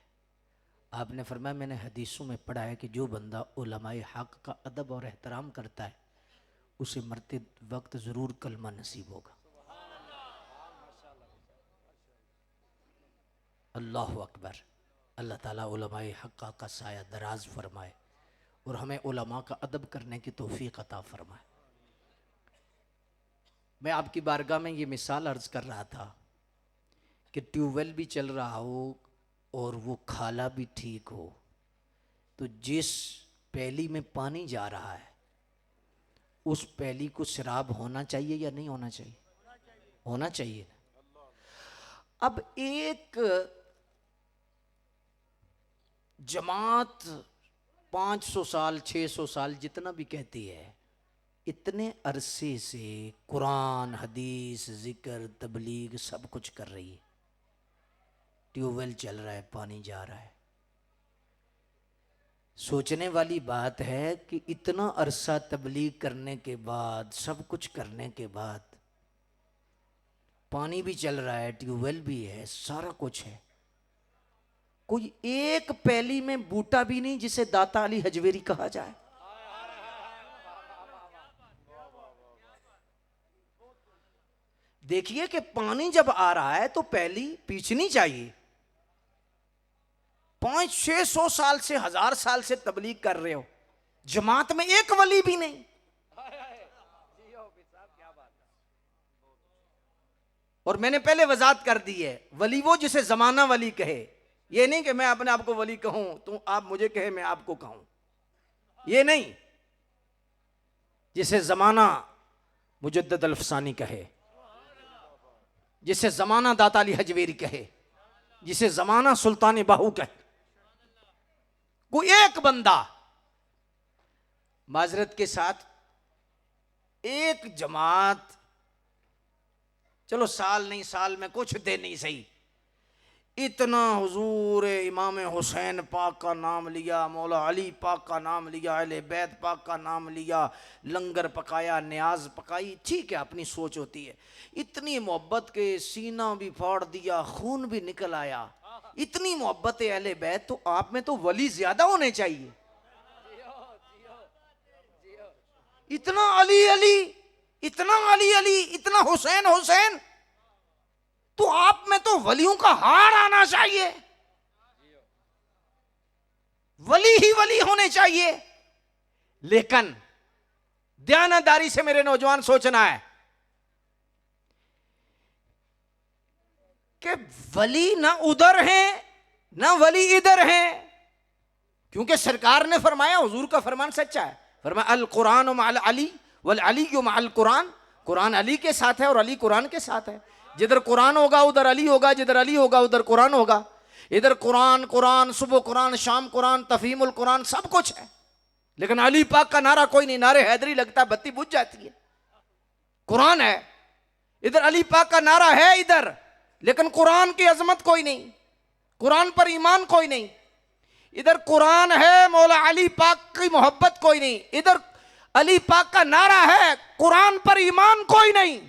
आपने फरमाया मैंने हदीसों में पढ़ा है कि जो बंदा उलमाए हक़ का अदब और एहतराम करता है उसे मरते वक्त ज़रूर कलमा नसीब होगा। अल्लाहु अकबर। अल्लाह ताला उलमाए हक़ का साया दराज फरमाए और हमें उलमा का अदब करने की तौफीक अता फरमाए। मैं आपकी बारगाह में ये मिसाल अर्ज़ कर रहा था कि ट्यूबवेल भी चल रहा हो और वो खाला भी ठीक हो, तो जिस पैली में पानी जा रहा है उस पैली को शराब होना चाहिए या नहीं होना चाहिए? होना चाहिए। अब एक जमात 500 साल 600 साल जितना भी कहती है, इतने अरसे से कुरान हदीस जिक्र तबलीग सब कुछ कर रही है। ट्यूबवेल चल रहा है, पानी जा रहा है। सोचने वाली बात है कि इतना अरसा तबलीग करने के बाद, सब कुछ करने के बाद, पानी भी चल रहा है, ट्यूबवेल भी है, सारा कुछ है, कोई एक पैली में बूटा भी नहीं जिसे दाता अली हजवेरी कहा जाए। देखिए कि पानी जब आ रहा है तो पैली पीछनी चाहिए। 500-600 साल से 1000 साल से तबलीग कर रहे हो, जमात में एक वली भी नहीं। और मैंने पहले वजाहत कर दी है, वली वो जिसे जमाना वली कहे। ये नहीं कि मैं अपने आप को वली कहूं तो आप मुझे कहे मैं आपको कहूं, ये नहीं। जिसे जमाना मुजद्दद अल-अफ़सानी कहे, जिसे जमाना दाता अली हजवेरी कहे, जिसे जमाना सुल्तान बाहू कहे, कोई एक बंदा माजरत के साथ एक जमात, चलो साल नहीं, साल में कुछ दे नहीं सही, इतना हुजूर इमाम हुसैन पाक का नाम लिया, मौला अली पाक का नाम लिया, अहले बैत पाक का नाम लिया, लंगर पकाया, न्याज पकाई, ठीक है अपनी सोच होती है। इतनी मोहब्बत के सीना भी फाड़ दिया, खून भी निकल आया, इतनी मोहब्बत है अहले बैत, तो आप में तो वली ज्यादा होने चाहिए। इतना अली अली, इतना अली अली, इतना हुसैन हुसैन, तो आप में तो वलियों का हार आना चाहिए, वली ही वली होने चाहिए। लेकिन ध्यानदारी से मेरे नौजवान सोचना है कि वली ना उधर हैं ना वली इधर हैं, क्योंकि सरकार ने फरमाया, हुजूर का फरमान सच्चा है, फरमाया अल कुरान मअल अली वल अली मअल कुरान, कुरान अली के साथ है और अली कुरान के साथ है। जिधर कुरान होगा उधर अली होगा, जिधर अली होगा उधर कुरान होगा। इधर कुरान कुरान, सुबह कुरान, शाम कुरान, तफहीमुल कुरान, सब कुछ है, लेकिन अली पाक का नारा कोई नहीं। नारे हैदरी लगता है, बत्ती बुझ जाती है। कुरान है इधर, अली पाक का नारा है इधर, लेकिन कुरान की अजमत कोई नहीं, कुरान पर ईमान कोई नहीं। इधर कुरान है, मौला अली पाक की मोहब्बत कोई नहीं, इधर अली पाक का नारा है, कुरान पर ईमान कोई नहीं।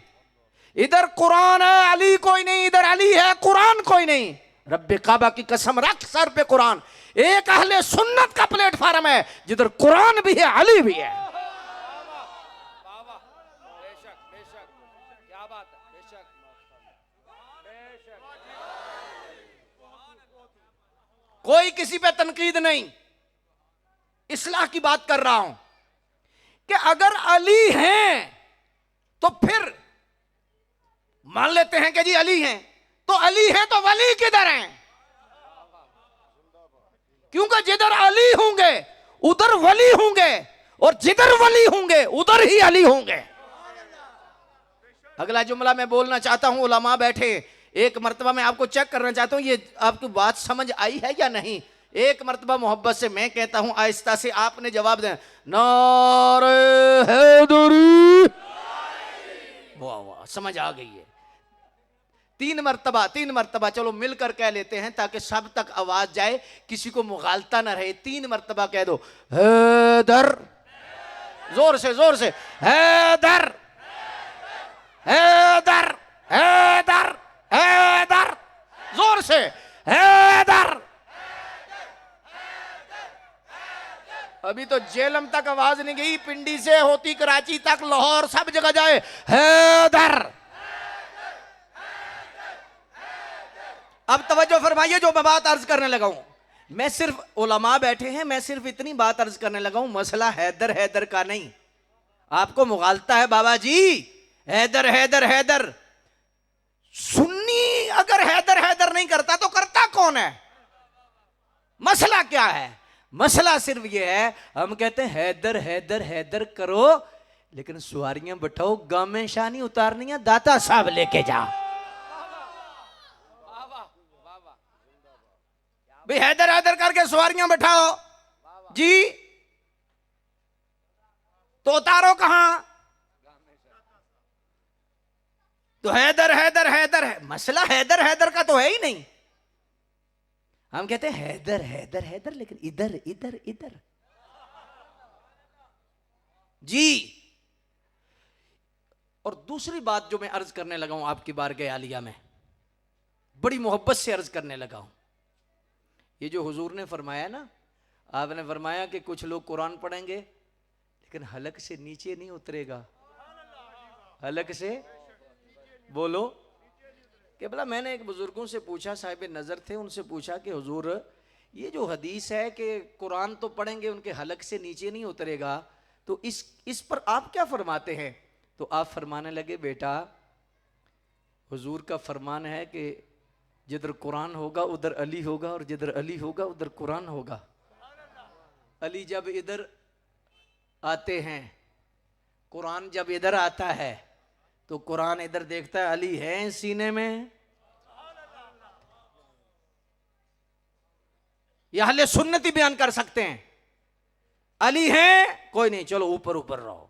इधर कुरान है, अली कोई नहीं, इधर अली है, कुरान कोई नहीं। रब्बे काबा की कसम रख, सर पे कुरान, एक अहले सुन्नत का प्लेटफार्म है जिधर कुरान भी है, अली भी है। कोई किसी पे तनकीद नहीं, इस्लाह की बात कर रहा हूं कि अगर अली हैं तो फिर मान लेते हैं कि जी अली हैं, तो अली हैं तो वली किधर हैं? क्योंकि जिधर अली होंगे उधर वली होंगे, और जिधर वली होंगे उधर ही अली होंगे। अगला जुमला मैं बोलना चाहता हूं, उलमा बैठे, एक मर्तबा मैं आपको चेक करना चाहता हूं ये आपकी बात समझ आई है या नहीं। एक मर्तबा मोहब्बत से मैं कहता हूं, आहिस्ता से आपने जवाब देना, नारे हैदरी। वाह वाह, समझ आ गई है। तीन मर्तबा चलो मिलकर कह लेते हैं ताकि सब तक आवाज जाए, किसी को मुगालता ना रहे। 3 मर्तबा कह दो, हैदर। जोर से हैदर हैदर हैदर हैदर, जोर से हैदर। अभी तो जेलम तक आवाज नहीं गई, पिंडी से होती कराची तक, लाहौर, सब जगह जाए हैदर। अब तवज्जो फरमाइए, जो मैं बात अर्ज करने लगा हूं, मैं सिर्फ, उलमा बैठे हैं, मैं सिर्फ इतनी बात अर्ज करने लगा हूं, मसला हैदर हैदर का नहीं। आपको मुगालता है बाबा जी, हैदर हैदर हैदर। सुन्नी अगर हैदर हैदर नहीं करता तो करता कौन है? मसला क्या है? मसला सिर्फ यह है, हम कहते हैं हैदर हैदर हैदर करो, लेकिन सवारियां बैठाओ, गामें शानी उतारनी है, दाता साहब लेके जाओ। भाई हैदर हैदर करके सवारियां बैठाओ जी, तो उतारो कहां? तो हैदर हैदर हैदर है, मसला हैदर हैदर का तो है ही नहीं। हम कहते हैं हैदर हैदर हैदर, लेकिन इधर इधर इधर जी। और दूसरी बात जो मैं अर्ज करने लगा हूं आपकी बारगाह आलिया में, बड़ी मोहब्बत से अर्ज करने लगा हूं, ये जो हुजूर ने फरमाया ना, आपने फरमाया कि कुछ लोग कुरान पढ़ेंगे लेकिन हलक से नीचे नहीं उतरेगा। हलक से बोलो कि भला, मैंने एक बुजुर्गों से पूछा, साहिब नजर थे, उनसे पूछा कि हुजूर ये जो हदीस है कि कुरान तो पढ़ेंगे उनके हलक से नीचे नहीं उतरेगा, तो इस पर आप क्या फरमाते हैं? तो आप फरमाने लगे, बेटा हुजूर का फरमान है कि जिधर कुरान होगा उधर अली होगा, और जिधर अली होगा उधर कुरान होगा। अली जब इधर आते हैं, कुरान जब इधर आता है, तो कुरान इधर देखता है, अली है सीने में। ये अहले सुन्नती बयान कर सकते हैं, अली है, कोई नहीं, चलो ऊपर ऊपर रहो।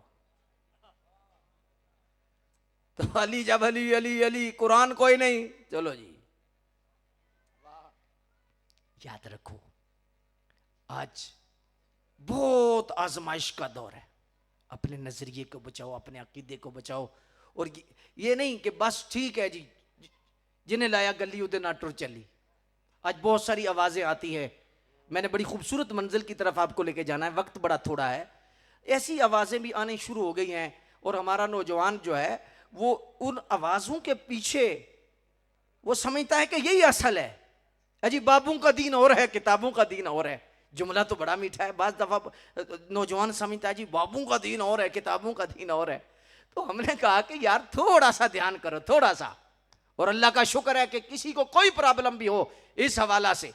तो अली जब अली अली अली, कुरान कोई नहीं, चलो जी। याद रखो, आज बहुत आजमाइश का दौर है, अपने नजरिए को बचाओ, अपने अकीदे को बचाओ। और ये नहीं कि बस ठीक है जी, जिन्हें लाया गली उधर ना टुर चली। आज बहुत सारी आवाजें आती है, मैंने बड़ी खूबसूरत मंजिल की तरफ आपको लेके जाना है, वक्त बड़ा थोड़ा है। ऐसी आवाजें भी आनी शुरू हो गई हैं, और हमारा नौजवान जो है वो उन आवाजों के पीछे वो समझता है कि यही असल है। अजी बाबों का दीन और है, किताबों का दीन और है। जुमला तो बड़ा मीठा है, बाज़ दफा नौजवान समझता है जी बाबों का दीन और है, किताबों का दीन और है। तो हमने कहा कि यार थोड़ा सा ध्यान करो, थोड़ा सा। और अल्लाह का शुक्र है कि किसी को कोई प्रॉब्लम भी हो इस हवाला से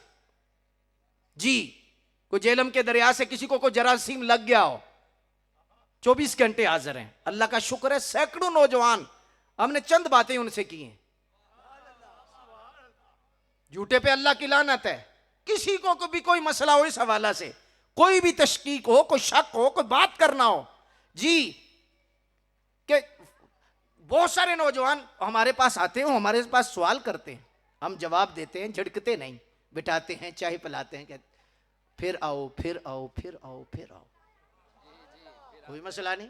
जी, कोई जेलम के दरिया से किसी को कोई जरासीम लग गया हो, 24 घंटे हाजिर हैं। अल्लाह का शुक्र है, सैकड़ों नौजवान, हमने चंद बातें उनसे की हैं। झूठे पे अल्लाह की लानत है। किसी को भी कोई मसला हो इस हवाला से, कोई भी तशकीक हो, कोई शक हो, कोई बात करना हो जी, कि बहुत सारे नौजवान हमारे पास आते हैं, हमारे पास सवाल करते हैं, हम जवाब देते हैं, झिड़कते नहीं, बिठाते हैं, चाय पिलाते हैं, कहते फिर आओ फिर आओ फिर आओ फिर आओ, कोई मसला नहीं।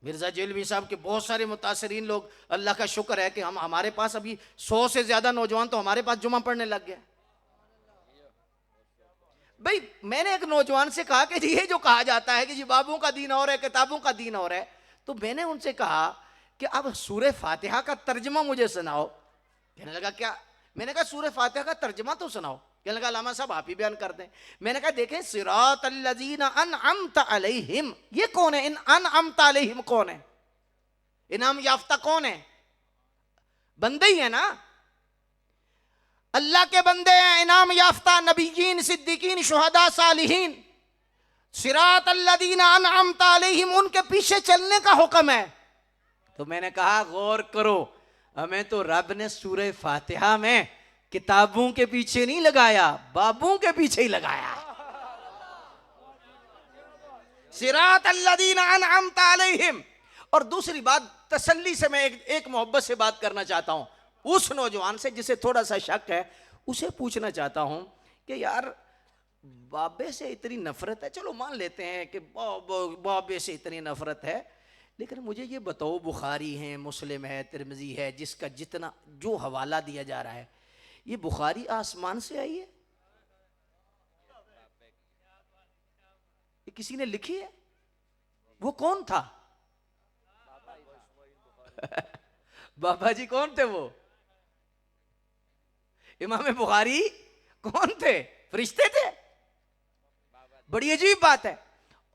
मिर्जा जेलवी साहब के बहुत सारे मुतासरीन लोग, अल्लाह का शुक्र है कि हम, हमारे पास अभी 100 से ज्यादा नौजवान तो हमारे पास जुमा पढ़ने लग गया। भाई मैंने एक नौजवान से कहा कि जी ये जो कहा जाता है कि जी बाबों का दीन और है, किताबों का दीन और है, तो मैंने उनसे कहा कि अब सूरह फातिहा का तर्जमा मुझे सुनाओ। कहने लगा क्या? मैंने कहा सूरह फातिहा का तर्जमा तो सुनाओ। कहने लगा लामा साहब आप ही बयान कर दें। मैंने कहा देखें, सिरातल्लज़ीना अनअमता अलैहिम, ये कौन है? इन अनअमता अलैहिम कौन है? इनाम याफ्ता कौन है? बंदे ही है ना, अल्लाह के बंदे हैं, इनाम याफ्ता नबीयीन, सिद्दीकीन, शुहदा, सालिहीन, सिरात अल्लज़ीना अनअमता अलैहिम, उनके पीछे चलने का हुक्म है। तो मैंने कहा गौर करो, हमें तो रब ने सूरह फातिहा में किताबों के पीछे नहीं लगाया, बाबों के पीछे ही लगाया। सिरात अल्लज़ीना अनअमता अलैहिम। और दूसरी बात, तसल्ली से मैं एक मोहब्बत से बात करना चाहता हूं उस नौजवान से जिसे थोड़ा सा शक है, उसे पूछना चाहता हूं कि यार बाबे से इतनी नफरत है, चलो मान लेते हैं कि बाबे से इतनी नफरत है, लेकिन मुझे ये बताओ, बुखारी है, मुस्लिम है, तिरमिजी है, जिसका जितना जो हवाला दिया जा रहा है, ये बुखारी आसमान से आई है? ये किसी ने लिखी है? वो कौन था? बाबा जी कौन थे वो? इमाम बुखारी कौन थे? फरिश्ते थे? बड़ी अजीब बात है।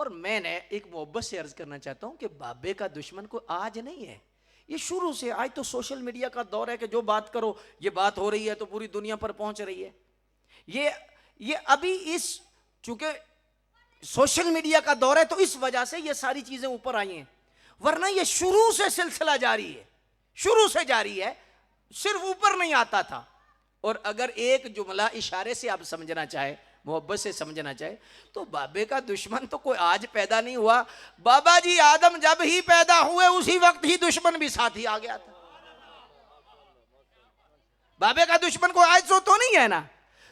और मैंने एक मोहब्बत से अर्ज करना चाहता हूं कि बाबे का दुश्मन कोई आज नहीं है, ये शुरू से, आज तो सोशल मीडिया का दौर है कि जो बात करो ये बात हो रही है तो पूरी दुनिया पर पहुंच रही है। ये अभी इस, चूंकि सोशल मीडिया का दौर है तो इस वजह से ये सारी चीजें ऊपर आई हैं, वरना ये शुरू से सिलसिला जारी है, शुरू से जारी है, सिर्फ ऊपर नहीं आता था। और अगर एक जुमला इशारे से आप समझना चाहे, मोहब्बत से समझना चाहे, तो बाबे का दुश्मन तो कोई आज पैदा नहीं हुआ, बाबा जी आदम जब ही पैदा हुए उसी वक्त ही दुश्मन भी साथ ही आ गया था। बाबे का दुश्मन कोई आज तो नहीं है ना।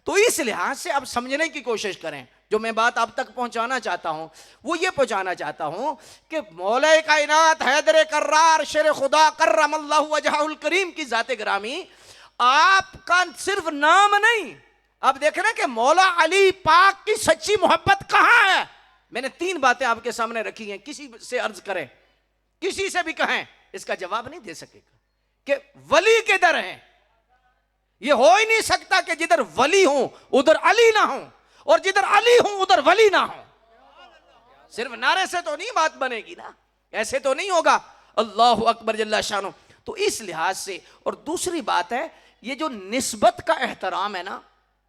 तो इस लिहाज से आप समझने की कोशिश करें। जो मैं बात आप तक पहुंचाना चाहता हूं वो ये पहुंचाना चाहता हूं कि मौला कायनात हैदर कर्रार शेर खुदा कर्रमल्लाहु वजहुल करीम की जाते ग्रामी आपका सिर्फ नाम नहीं, अब देख रहे हैं कि मौला अली पाक की सच्ची मोहब्बत कहां है। मैंने 3 बातें आपके सामने रखी हैं, किसी से अर्ज करें, किसी से भी कहें, इसका जवाब नहीं दे सकेगा कि वली किधर है। यह हो ही नहीं सकता कि जिधर वली हो उधर अली ना हो और जिधर अली हो उधर वली ना हो। सिर्फ नारे से तो नहीं बात बनेगी ना, ऐसे तो नहीं होगा। अल्लाहु अकबर जल्ला शानो। तो इस लिहाज से, और दूसरी बात है ये जो निस्बत का एहतराम है ना,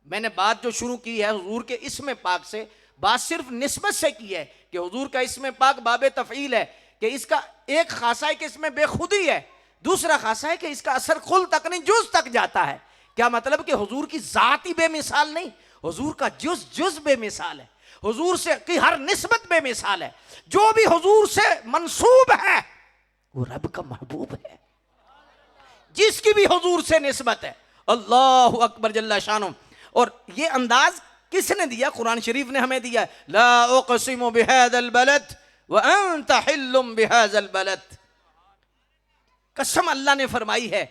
मैंने बात जो शुरू की है हुजूर के इस्म पाक से, बात सिर्फ निस्बत से की है कि हुजूर का इस्म पाक बाबे तफईल है, कि इसका एक खासा है कि इसमें बेखुदी है, दूसरा खासा है कि इसका असर कुल तक नहीं जुज तक जाता है। क्या मतलब कि हुजूर की जात ही बेमिसाल नहीं, हुजूर का जुज जुज बेमिसाल है, हुजूर से की हर निस्बत बेमिसाल है। जो भी हुजूर से मंसूब है वो रब का महबूब है, जिसकी भी हुजूर से निस्बत है। अल्लाहु अकबर जल्ला शानो। और ये अंदाज किसने दिया? कुरान शरीफ ने हमें दिया। ला उक़सिमु बिहाज़ल बलद व अंत हिल्लुम बिहाज़ल बलद। कसम अल्लाह ने फरमाई है,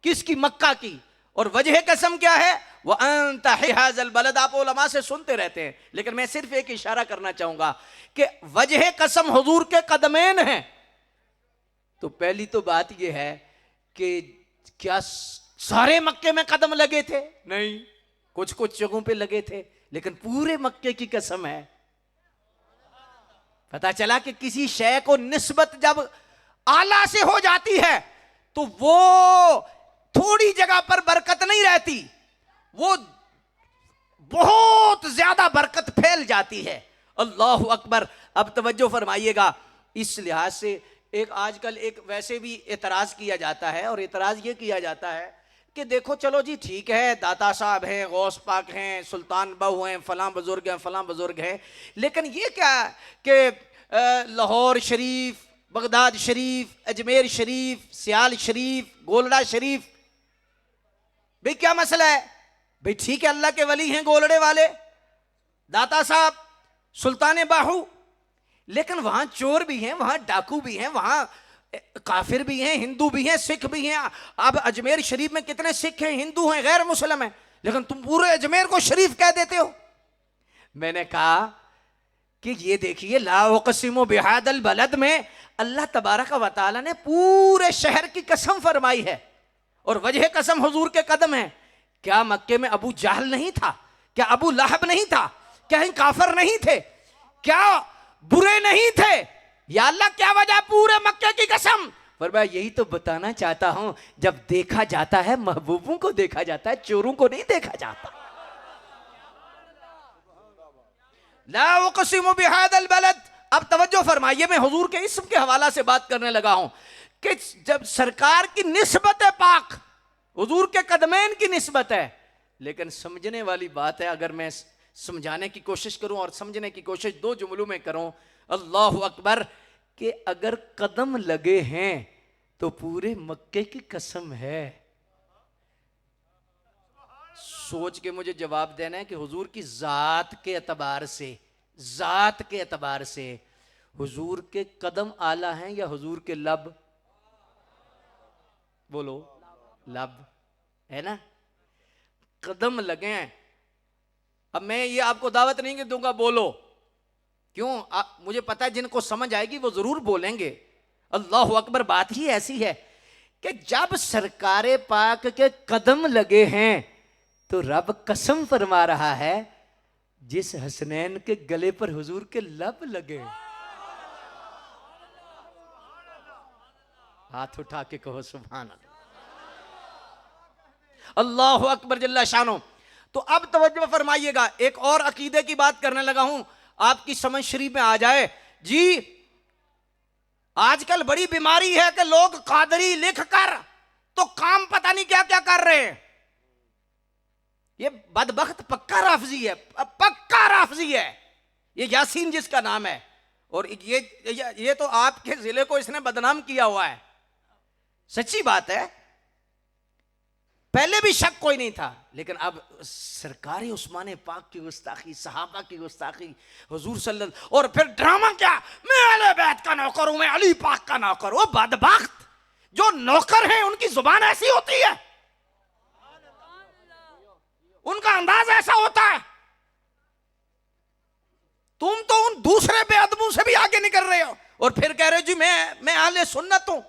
किसकी? मक्का की। और वजह कसम क्या है? व अंत हिहाज़ल बलद। आप उलमा से सुनते रहते हैं, लेकिन मैं सिर्फ एक इशारा करना चाहूंगा कि वजह कसम हुजूर के कदमैन है। तो पहली तो बात यह है कि क्या सारे मक्के में कदम लगे थे? नहीं, कुछ कुछ जगहों पे लगे थे, लेकिन पूरे मक्के की कसम है। पता चला कि किसी शय को निस्बत जब आला से हो जाती है तो वो थोड़ी जगह पर बरकत नहीं रहती, वो बहुत ज्यादा बरकत फैल जाती है। अल्लाहु अकबर। अब तवज्जो फरमाइएगा, इस लिहाज से एक आजकल एक वैसे भी एतराज किया जाता है, और एतराज ये किया जाता है कि देखो चलो जी ठीक है, दाता साहब हैं, गौस पाक हैं, सुल्तान बहू हैं, फलां बुजुर्ग हैं, फलां बुजुर्ग हैं, लेकिन ये क्या कि लाहौर शरीफ, बगदाद शरीफ, अजमेर शरीफ, सियाल शरीफ, गोलड़ा शरीफ, भाई क्या मसला है? भाई ठीक है, अल्लाह के वली हैं गोलड़े वाले, दाता साहब, सुल्तान बाहू, लेकिन वहां चोर भी हैं, वहां डाकू भी हैं, वहां काफिर भी हैं, हिंदू भी हैं, सिख भी हैं। अब अजमेर शरीफ में कितने सिख हैं, हिंदू हैं, गैर मुस्लिम हैं, लेकिन तुम पूरे अजमेर को शरीफ कह देते हो। मैंने कहा कि ये देखिए, ला उक़सिमु बिहाज़ल बलद में अल्लाह तबारक व तआला ने पूरे शहर की कसम फरमाई है, और वजह कसम हुजूर के कदम है। क्या मक्के में अबू जहल नहीं था? क्या अबू लहब नहीं था? क्या काफिर नहीं थे? क्या बुरे नहीं थे? या अल्लाह क्या वजह पूरे मक्के की कसम? फरमाया यही तो बताना चाहता हूं, जब देखा जाता है महबूबों को देखा जाता है, चोरों को नहीं देखा जाता। ला उक़सिमु बिहादल बलद। अब तवज्जो फरमाइए, मैं हुजूर के इस्म के हवाला से बात करने लगा हूं कि जब सरकार की निस्बत है पाक, हुजूर के कदमैन की निस्बत है, लेकिन समझने वाली बात है, अगर मैं समझाने की कोशिश करूं और समझने की कोशिश दो जुमलों में करूं, अल्लाह अकबर, कि अगर कदम लगे हैं तो पूरे मक्के की कसम है। सोच के मुझे जवाब देना है कि हुजूर की जात के एतबार से, जात के एतबार से हुजूर के कदम आला हैं या हुजूर के लब? बोलो, लब है ना, कदम लगे हैं। अब मैं ये आपको दावत नहीं दूंगा बोलो, क्यों? मुझे पता है जिनको समझ आएगी वो जरूर बोलेंगे। अल्लाह अकबर, बात ही ऐसी है कि जब सरकारे पाक के कदम लगे हैं तो रब कसम फरमा रहा है, जिस हसनैन के गले पर हुजूर के लब लगे। हाथ उठा के कहो सुभान अल्लाह। अल्लाहु अकबर जल्ला शानो। तो अब तवज्जो फरमाइएगा, एक और अकीदे की बात करने लगा हूं, आपकी समझ शरीफ में आ जाए। जी, आजकल बड़ी बीमारी है कि लोग कादरी लिख कर तो काम पता नहीं क्या क्या कर रहे हैं। ये बदबख्त पक्का राफजी है, पक्का राफजी है, ये यासीन जिसका नाम है, और ये तो आपके जिले को इसने बदनाम किया हुआ है। सच्ची बात है, पहले भी शक कोई नहीं था, लेकिन अब सरकारी उस्माने पाक की गुस्ताखी, सहाबा की गुस्ताखी, हुजूर सल्लल्लाहु, और फिर ड्रामा क्या, मैं अहले बैत का नौकर हूं, मैं अली पाक का नौकर। वो बदबख्त, जो नौकर हैं उनकी जुबान ऐसी होती है, उनका अंदाज ऐसा होता है। तुम तो उन दूसरे बेअदबों से भी आगे निकल रहे हो और फिर कह रहे हो जी मैं अहले सुन्नत हूं।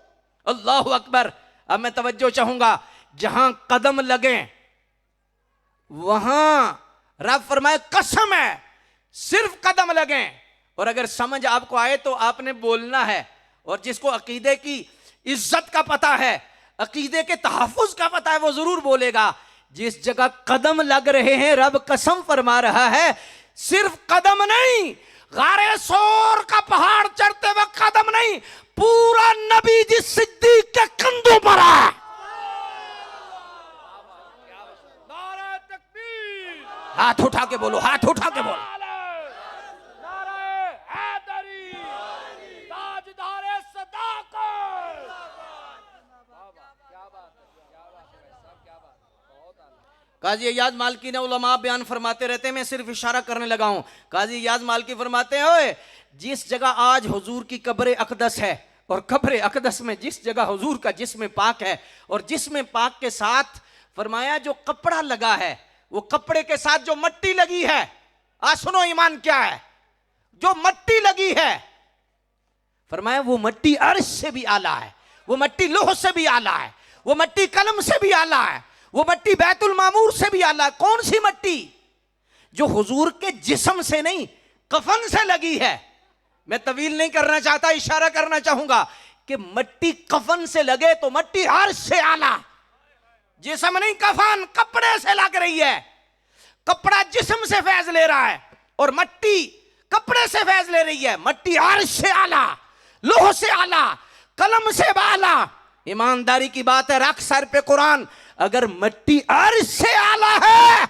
अल्लाह अकबर। अब मैं तवज्जो चाहूंगा, जहां कदम लगे वहां रब फरमाए कसम है, सिर्फ कदम लगे। और अगर समझ आपको आए तो आपने बोलना है, और जिसको अकीदे की इज्जत का पता है, अकीदे के तहफ्फुज का पता है, वो जरूर बोलेगा। जिस जगह कदम लग रहे हैं रब कसम फरमा रहा है, सिर्फ कदम नहीं, गारे सोर का पहाड़ चढ़ते वक्त कदम नहीं, पूरा नबी जी सिद्दीक के कंधों पर है। हाथ उठा के बोलो, हाथ उठा के बोलो। काजी इयाज मालकी ने उलमा बयान फरमाते रहते हैं, मैं सिर्फ इशारा करने लगा हूं। काजी इयाज मालकी फरमाते हैं, जिस जगह आज हुजूर की कब्र अकदस है, और कब्र अकदस में जिस जगह हुजूर का जिस्म पाक है, और जिस्म पाक के साथ फरमाया जो कपड़ा लगा है, वो कपड़े के साथ जो मट्टी लगी है, आज सुनो ईमान क्या है, जो मट्टी लगी है, फरमाया वो मट्टी अर्श से भी आला है, वो मट्टी लोह से भी आला है, वो मट्टी कलम से भी आला है, वो मट्टी बैतुल मामूर से भी आला है। कौन सी मट्टी? जो हुजूर के जिस्म से नहीं, कफन से लगी है। मैं तवील नहीं करना चाहता, इशारा करना चाहूंगा कि मट्टी कफन से लगे तो मट्टी अर्श से आला, जिस्म नहीं कफन, कपड़े से लग रही है। कपड़ा जिस्म से फैज ले रहा है और मट्टी कपड़े से फैज ले रही है। मट्टी अर्श से आला, लोह से आला, कलम से आला। ईमानदारी की बात है, रख सर पे कुरान, अगर मट्टी अर्श से आला है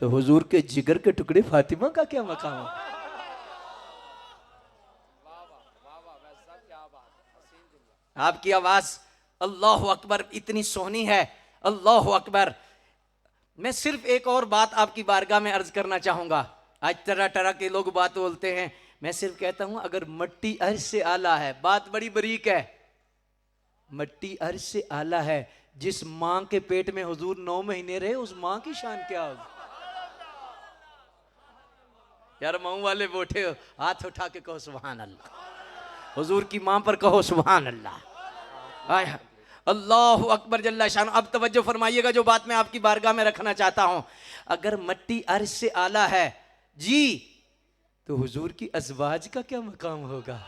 तो हुजूर के जिगर के टुकड़े फातिमा का क्या मकाम है? आपकी आवाज अल्लाह अकबर इतनी सोहनी है, अल्लाह अकबर। मैं सिर्फ एक और बात आपकी बारगाह में अर्ज करना चाहूंगा। आज तरह तरह के लोग बात बोलते हैं, मैं सिर्फ कहता हूं अगर मट्टी अर्श से आला है, बात बड़ी बरीक है, मट्टी अर्श से आला है, जिस मां के पेट में हुजूर 9 महीने रहे, उस मां की शान क्या होगी? यार मऊ वाले बैठे हो, हाथ उठा के कहो सुभान अल्लाह। हुजूर की मां पर कहो सुभान अल्लाह। आय अल्लाह अकबर जल्ला शान। अब तवज्जो फरमाइएगा, जो बात मैं आपकी बारगाह में रखना चाहता हूं, अगर मट्टी अर्श से आला है जी, तो हुजूर की अज़वाज का क्या मकाम होगा?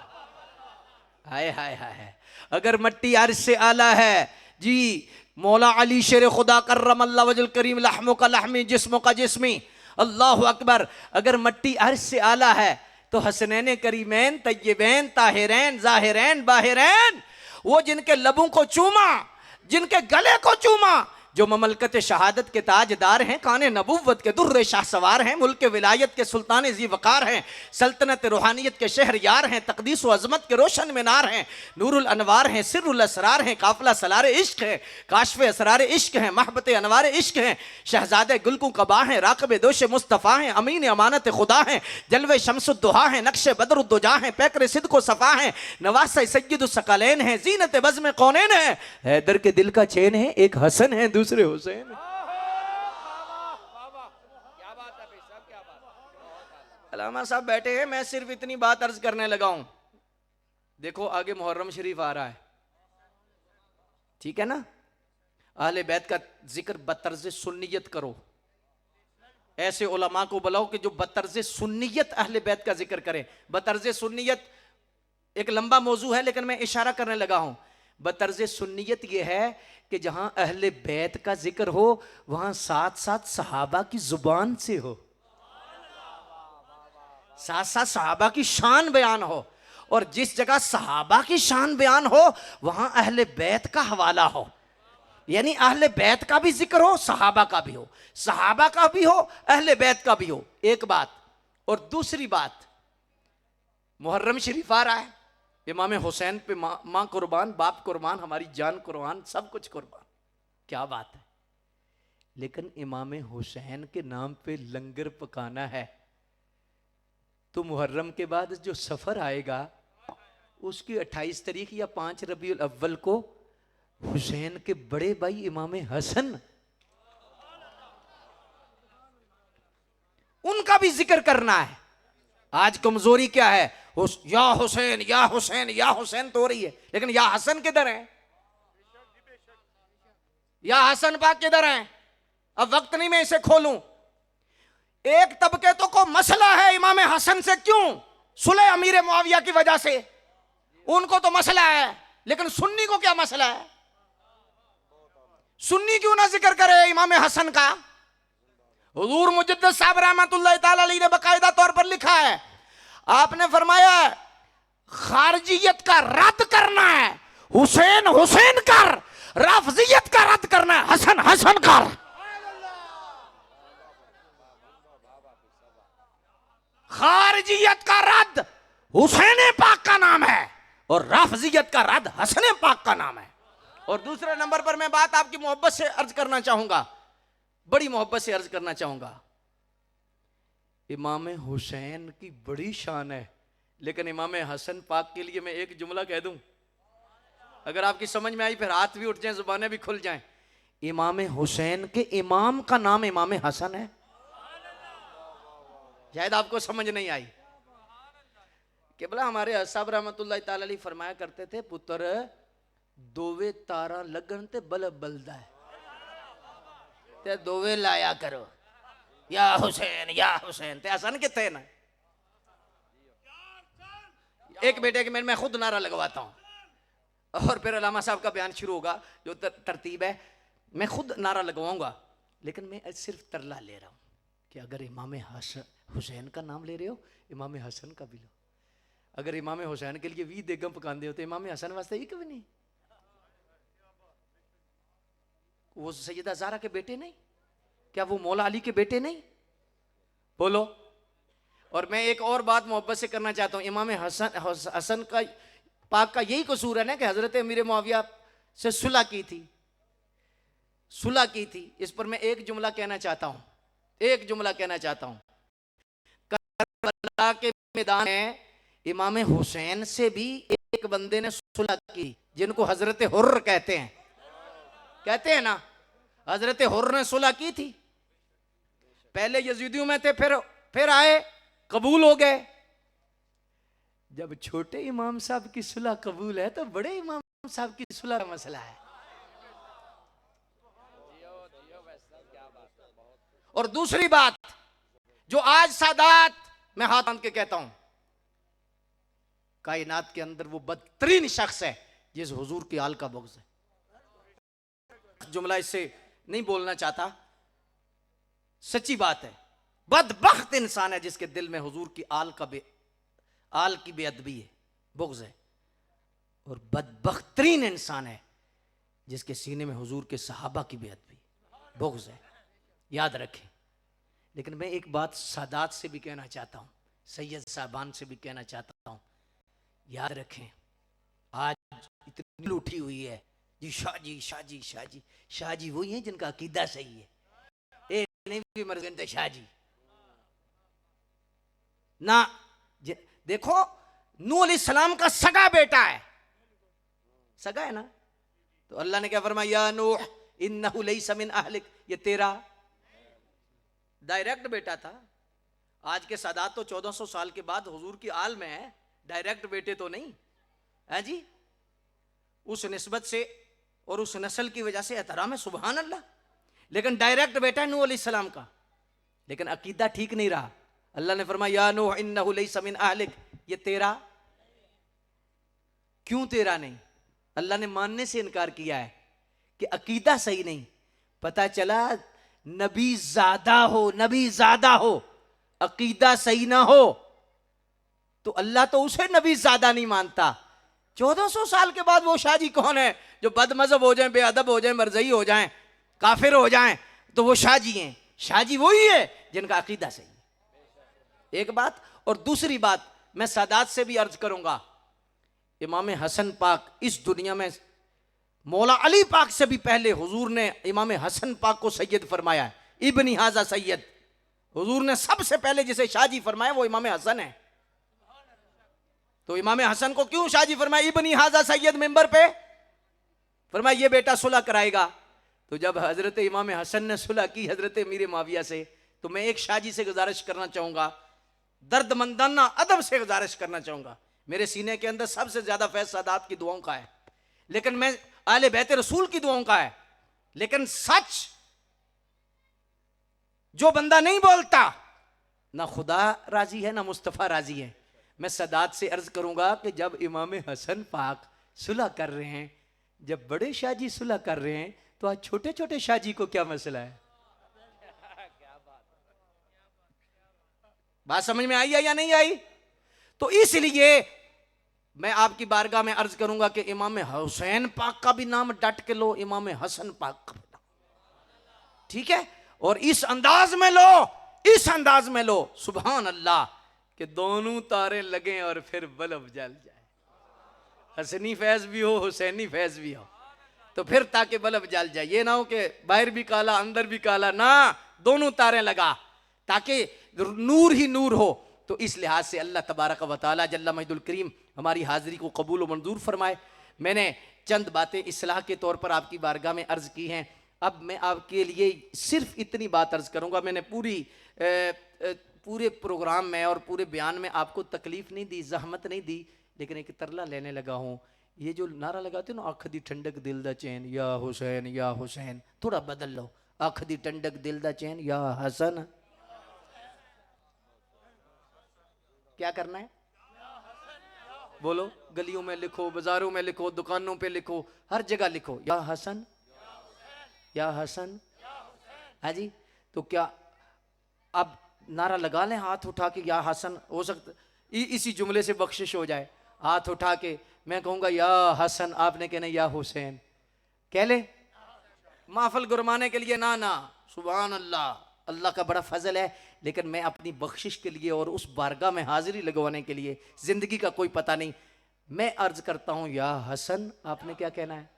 हाय हाय हाय हाय। अगर मट्टी अर्श से आला है जी, मौला अली शेर खुदा कर्रम अल्लाह वजल करीम, लहमो का लहमी जिस्मों का जिस्मी, अल्लाह अकबर। अगर मट्टी अर्श से आला है तो हसनैन करीमैन तय्यबैन ताहिरैन जाहिरैन बाहिरैन, वो जिनके लबों को चूमा, जिनके गले को चूमा, जो ममलकत शहादत के ताजदार हैं, काने नबूवत के दुर्रे शाह सवार हैं, मुल्क विलायत के सुल्तान जी वकार हैं, सल्तनत रूहानियत के शहर यार हैं, तकदीस व अजमत के रोशन मीनार हैं, नूरुल अनवार हैं, सिर्रुल असरार हैं, काफिला सलार इश्क है, काशफ असरार इश्क हैं, महबत अनवार इश्क हैं, शहजादे गुलकू कबा हैं, राकब दोश मुस्तफ़ा हैं, अमीन अमानत खुदा हैं, जलवे शमसुद्दुहा हैं, नक्शे बदरुद्दुजा हैं, पैकर सिद्द को सफ़ा हैं, नवासा सय्यदुस्सक़लैन हैं, जीनत बज़्म कौनैन हैं, हैदर के दिल का चैन है, एक हसन है दूसरे हुसैन। अल्लामा साहब बैठे हैं, मैं सिर्फ इतनी बात अर्ज करने लगा हूं। देखो आगे मुहर्रम शरीफ आ रहा है, ठीक है ना। अहले बैत का जिक्र बतर्ज सुन्नियत करो, ऐसे उलमा को बुलाओ कि जो बतर्ज सुन्नियत अहले बैत का जिक्र करें। बतर्ज सुन्नियत एक लंबा मौजू है, लेकिन मैं इशारा करने लगा हूं। बतर्ज सुन्नियत यह है कि जहां अहले बैत का जिक्र हो वहां साथ साथ सहाबा की जुबान से हो, साथ साथ सहाबा की शान बयान हो, और जिस जगह सहाबा की शान बयान हो वहां अहले बैत का हवाला हो। यानी अहले बैत का भी जिक्र हो, सहाबा का भी हो, सहाबा का भी हो, अहले बैत का भी हो। एक बात। और दूसरी बात, मुहर्रम शरीफ आ रहा है, इमाम हुसैन पे माँ कुर्बान, बाप कुर्बान, हमारी जान कुर्बान, सब कुछ कुर्बान। क्या बात है। लेकिन इमाम हुसैन के नाम पे लंगर पकाना है तो मुहर्रम के बाद जो सफर आएगा उसकी 28 तारीख या 5 रबीउल अव्वल को हुसैन के बड़े भाई इमाम हसन, उनका भी जिक्र करना है। आज कमजोरी क्या है, या हुसैन या हुसैन या हुसैन तो हो रही है, लेकिन या हसन किधर है, या हसन पाक किधर है। अब वक्त नहीं मैं इसे खोलूं। एक तबके तो को मसला है इमाम हसन से, क्यों? सुलह अमीर मुआविया की वजह से उनको तो मसला है, लेकिन सुन्नी को क्या मसला है? सुन्नी क्यों ना जिक्र करे इमाम हसन का? हुजूर मुजद्दिद साहब रहमतुल्लाह ताला अलैहि ने बाकायदा तौर पर लिखा है, आपने फरमाया खारजियत का रद्द करना है हुसैन हुसैन कर, राफजियत का रद्द करना है हसन हसन कर। खारजियत का रद्द हुसैन पाक का नाम है और राफजियत का रद्द हसन पाक का नाम है। और दूसरे नंबर पर मैं बात आपकी मोहब्बत से अर्ज करना चाहूंगा, बड़ी मोहब्बत से अर्ज करना चाहूंगा। इमाम हुसैन की बड़ी शान है, लेकिन इमाम हसन पाक के लिए मैं एक जुमला कह दूं, अगर आपकी समझ में आई फिर हाथ भी उठ जाएं, जुबानें भी खुल जाएं। इमाम हुसैन के इमाम का नाम इमाम हसन है। शायद आपको समझ नहीं आई कि बोला हमारे साहब रहमतुल्लाह ताला अलैहि फरमाया करते थे, पुत्र दोवे तारा लगन ते बल्ब बलदा है ते दोवे लाया करो, या हुसैन ते हसन कितने ना। एक बेटे के मेरे मैं खुद नारा लगवाता हूं और फिर अल्लामा साहब का बयान शुरू होगा, जो तरतीब है मैं खुद नारा लगवाऊंगा, लेकिन मैं सिर्फ तरला ले रहा हूं कि अगर इमाम हुसैन का नाम ले रहे हो इमाम हसन का भी लो। अगर इमाम हुसैन के लिए 20 देगम पकांदे हो तो इमाम हसन वास्ते ही कभी नहीं। वो सैयदा ज़हरा के बेटे नहीं क्या? वो मौला अली के बेटे नहीं? बोलो। और मैं एक और बात मोहब्बत से करना चाहता हूं, इमाम हसन का पाक का यही कसूर है ना कि हजरत अमीर मुआविया से सुलह की थी। इस पर मैं एक जुमला कहना चाहता हूं, करबला के मैदान में इमाम हुसैन से भी एक बंदे ने सुलह की, जिनको हजरत हुर्र कहते हैं ना, हजरत हुर्र ने सुलह की थी। पहले यजीदियों में थे, फिर आए, कबूल हो गए। जब छोटे इमाम साहब की सुलह कबूल है तो बड़े इमाम साहब की सुलह का मसला है। और दूसरी बात जो आज सादात, मैं हाथ बांध के कहता हूं, कायनात के अंदर वो बदतरीन शख्स है जिस हुजूर की आल का बुग़्ज़ है। जुमला इससे नहीं बोलना चाहता, सच्ची बात है। बदबख्त इंसान है जिसके दिल में हुजूर की आल की बेअदबी है, बुग़्ज़ है। और बदबख्तरीन इंसान है जिसके सीने में हुजूर के सहाबा की बेअदबी, बुग़्ज़ है। याद रखें। लेकिन मैं एक बात सादात से भी कहना चाहता हूँ, सैयद साहबान से भी कहना चाहता हूँ, याद रखें। आज इतनी उठी हुई है जी, शाहजी शाहजी शाहजी। शाहजी वही है जिनका अकीदा सही है। एक नहीं भी मर गए शाहजी ना। देखो, नूह अलैहिस्सलाम का सगा बेटा है, सगा है ना। तो अल्लाह ने क्या फरमाया, या नूह इन्नहु लैसा मिन अहलिक, ये तेरा डायरेक्ट बेटा था। आज के सादात तो 1400 साल के बाद हुजूर की आल में है, डायरेक्ट बेटे तो नहीं है जी। उस निस्बत से और उस नस्ल की वजह से एहतराम है, सुभान अल्लाह। लेकिन डायरेक्ट बेटा है नूह अलैहिस्सलाम का, लेकिन अकीदा ठीक नहीं रहा। अल्लाह ने फरमाया या नूह इन्नहु लैसा मिन अहलिक, ये तेरा। क्यों तेरा नहीं? अल्लाह ने मानने से इनकार किया है कि अकीदा सही नहीं। पता चला नबी ज्यादा हो, अकीदा सही ना हो तो अल्लाह तो उसे नबी ज्यादा नहीं मानता। 1400 साल के बाद वो शाहजी कौन है जो बदमजहब हो जाए, बेअदब हो जाए, मरजई हो जाए, काफिर हो जाए, तो वो शाहजी हैं। शाहजी वही है जिनका अकीदा सही है। एक बात। और दूसरी बात, मैं सादात से भी अर्ज करूंगा, इमाम हसन पाक इस दुनिया में मौला अली पाक से भी पहले हुजूर ने इमाम हसन पाक को सैयद फरमाया है, इब्न हाजा सैयद। हुजूर ने सबसे पहले जिसे शाहजी फरमाया वो इमाम हसन है। तो इमाम हसन को क्यों शाहजी फरमाया, इब्न हाजा सैयद मेंबर पे फरमाया ये बेटा सुलह कराएगा। तो जब हजरत इमाम हसन ने सुलह की हजरत मीर माविया से, तो मैं एक शाहजी से गुजारिश करना चाहूंगा, दर्दमंदाना अदब से गुजारिश करना चाहूंगा। मेरे सीने के अंदर सबसे ज्यादा फैज़ सादात की दुआओं का है, लेकिन मैं आले बैत रसूल की दुआओं का है। लेकिन सच जो बंदा नहीं बोलता, ना खुदा राजी है ना मुस्तफ़ा राजी है। मैं सादात से अर्ज करूंगा कि जब इमाम हसन पाक सुलह कर रहे हैं, जब बड़े शाहजी सुलह कर रहे हैं, तो आज छोटे छोटे शाहजी को क्या मसला है? बात समझ में आई है या नहीं आई? तो इसलिए मैं आपकी बारगाह में अर्ज करूंगा कि इमाम हुसैन पाक का भी नाम डट के लो, इमाम हसन पाक का भी नाम, ठीक है? और इस अंदाज में लो, इस अंदाज में लो, सुभान अल्लाह, कि दोनों तारे लगे और फिर बल्ब जल जाए। हसनी फैज भी हो, हुसैनी फैज भी हो, तो फिर ताकि बल्ब जल जाए। ये ना हो कि बाहर भी काला अंदर भी काला, ना, दोनों तारे लगा ताकि नूर ही नूर हो। तो इस लिहाज से अल्लाह तबारक व तआला जल्ला मजदुल करीम हमारी हाजिरी को कबूल व मंजूर फरमाए। मैंने चंद बातें इस्लाह के तौर पर आपकी बारगाह में अर्ज की हैं। अब मैं आपके लिए सिर्फ इतनी बात अर्ज करूंगा। मैंने पूरे प्रोग्राम में और पूरे बयान में आपको तकलीफ नहीं दी, जहमत नहीं दी, लेकिन एक तरला लेने लगा हूँ। ये जो नारा लगाते हो ना, आँख दी ठंडक दिल दा चैन, या हुसैन, थोड़ा बदल लो, आँख दी ठंडक दिल दा चैन, या हसन। क्या करना है? बोलो, गलियों में लिखो, बाजारों में लिखो, दुकानों पे लिखो, हर जगह लिखो, या हसन, या हसन। हाँ जी। तो क्या अब नारा लगा लें हाथ उठा के, या हसन? हो सकता इसी जुमले से बख्शिश हो जाए। हाथ उठा के मैं कहूंगा या हसन, आपने कहना या हुसैन। कह ले माफल गुरमाने के लिए, ना ना, सुभान अल्लाह, अल्लाह का बड़ा फजल है। लेकिन मैं अपनी बख्शिश के लिए और उस बारगाह में हाजिरी लगवाने के लिए, जिंदगी का कोई पता नहीं, मैं अर्ज करता हूं या हसन, आपने क्या कहना है?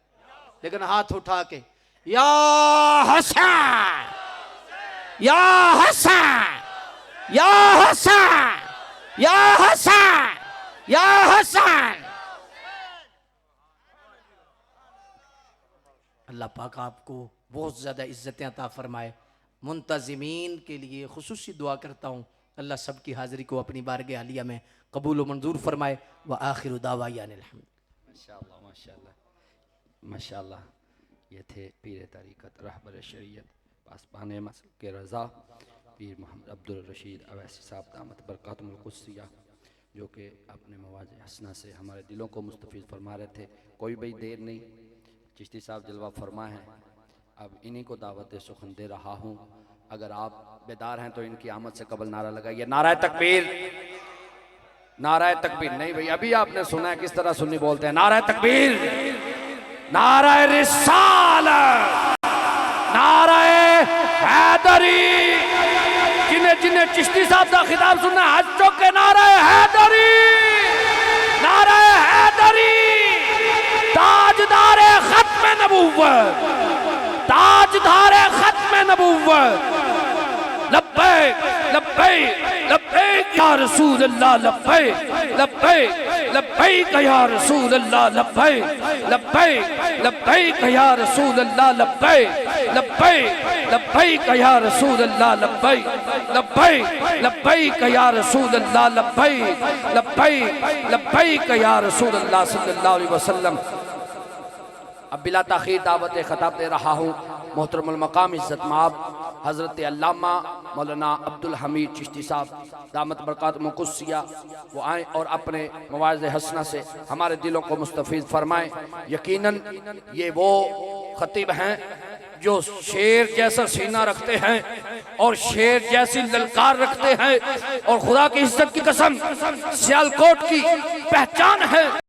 लेकिन हाथ उठा के या हसन, या हसन, या हसन, या हसन, या हसन। अल्लाह पाक आपको बहुत ज़्यादा इज्जतें अता फरमाए। मुंतज़िमीन के लिए खुसूसी दुआ करता हूँ, अल्लाह सब की हाज़िरी को अपनी बारगाह आलिया में कबूल व मंजूर फरमाए। व आखिर दावाना अनिल माशाअल्लाह माशाअल्लाह माशाअल्लाह। ये थे पीर तरीक़त रहबर शरीयत पासबान मसल के रज़ा पीर मोहम्मद अब्दुल रशीद अवैसी साहब दामत बरकातुहुल क़ुद्सिया। जो कि अपने मवाज़ हसना से हमारे दिलों को मुस्तफ़ीज़ फरमा रहे थे। कोई भाई देर नहीं, चिश्ती साहब जलवा फरमा है, अब इन्हीं को दावत सुखन दे रहा हूँ। अगर आप बेदार हैं तो इनकी आमद से कबल नारा लगाइए, नारा तकबीर, नारा तकबीर। नहीं भाई, अभी आपने सुना है किस तरह सुन्नी बोलते हैं, नारा तकबीर, नारा रिसालत, नारा हैदरी। जिन्हें जिन्हें चिश्ती साहब का खिताब सुनना है, हज चौक के नारा हैदरी, नारा हैदरी, ताजदार खत्म नबूवत, ताजदार खत्म नबूवत। लब्बैक लब्बैक लब्बैक या रसूल अल्लाह, लब्बैक लब्बैक लब्बैक या रसूल अल्लाह, लब्बैक लब्बैक लब्बैक या रसूल अल्लाह, लब्बैक लब्बैक लब्बैक या रसूल अल्लाह, लब्बैक लब्बैक लब्बैक या रसूल अल्लाह, लब्बैक लब्बैक लब्बैक या रसूल अल्लाह सल्लल्लाहु अलैहि वसल्लम। अब बिला ताखीर दावत खताब दे रहा हूँ मोहतरमुल मकाम इज़्ज़त माब हज़रत अल्लामा मौलाना अब्दुल हमीद चिश्ती साहब दामत बरक़ात मुक़द्दसिया, वो आएँ और अपने मवाज़ हसना से हमारे दिलों को मुस्तफ़ीज़ फरमाएँ। यकीनन ये वो ख़तीब हैं जो शेर जैसा सीना रखते हैं और शेर जैसी ललकार रखते हैं, और खुदा की इज़्ज़त की कसम सियालकोट की पहचान है।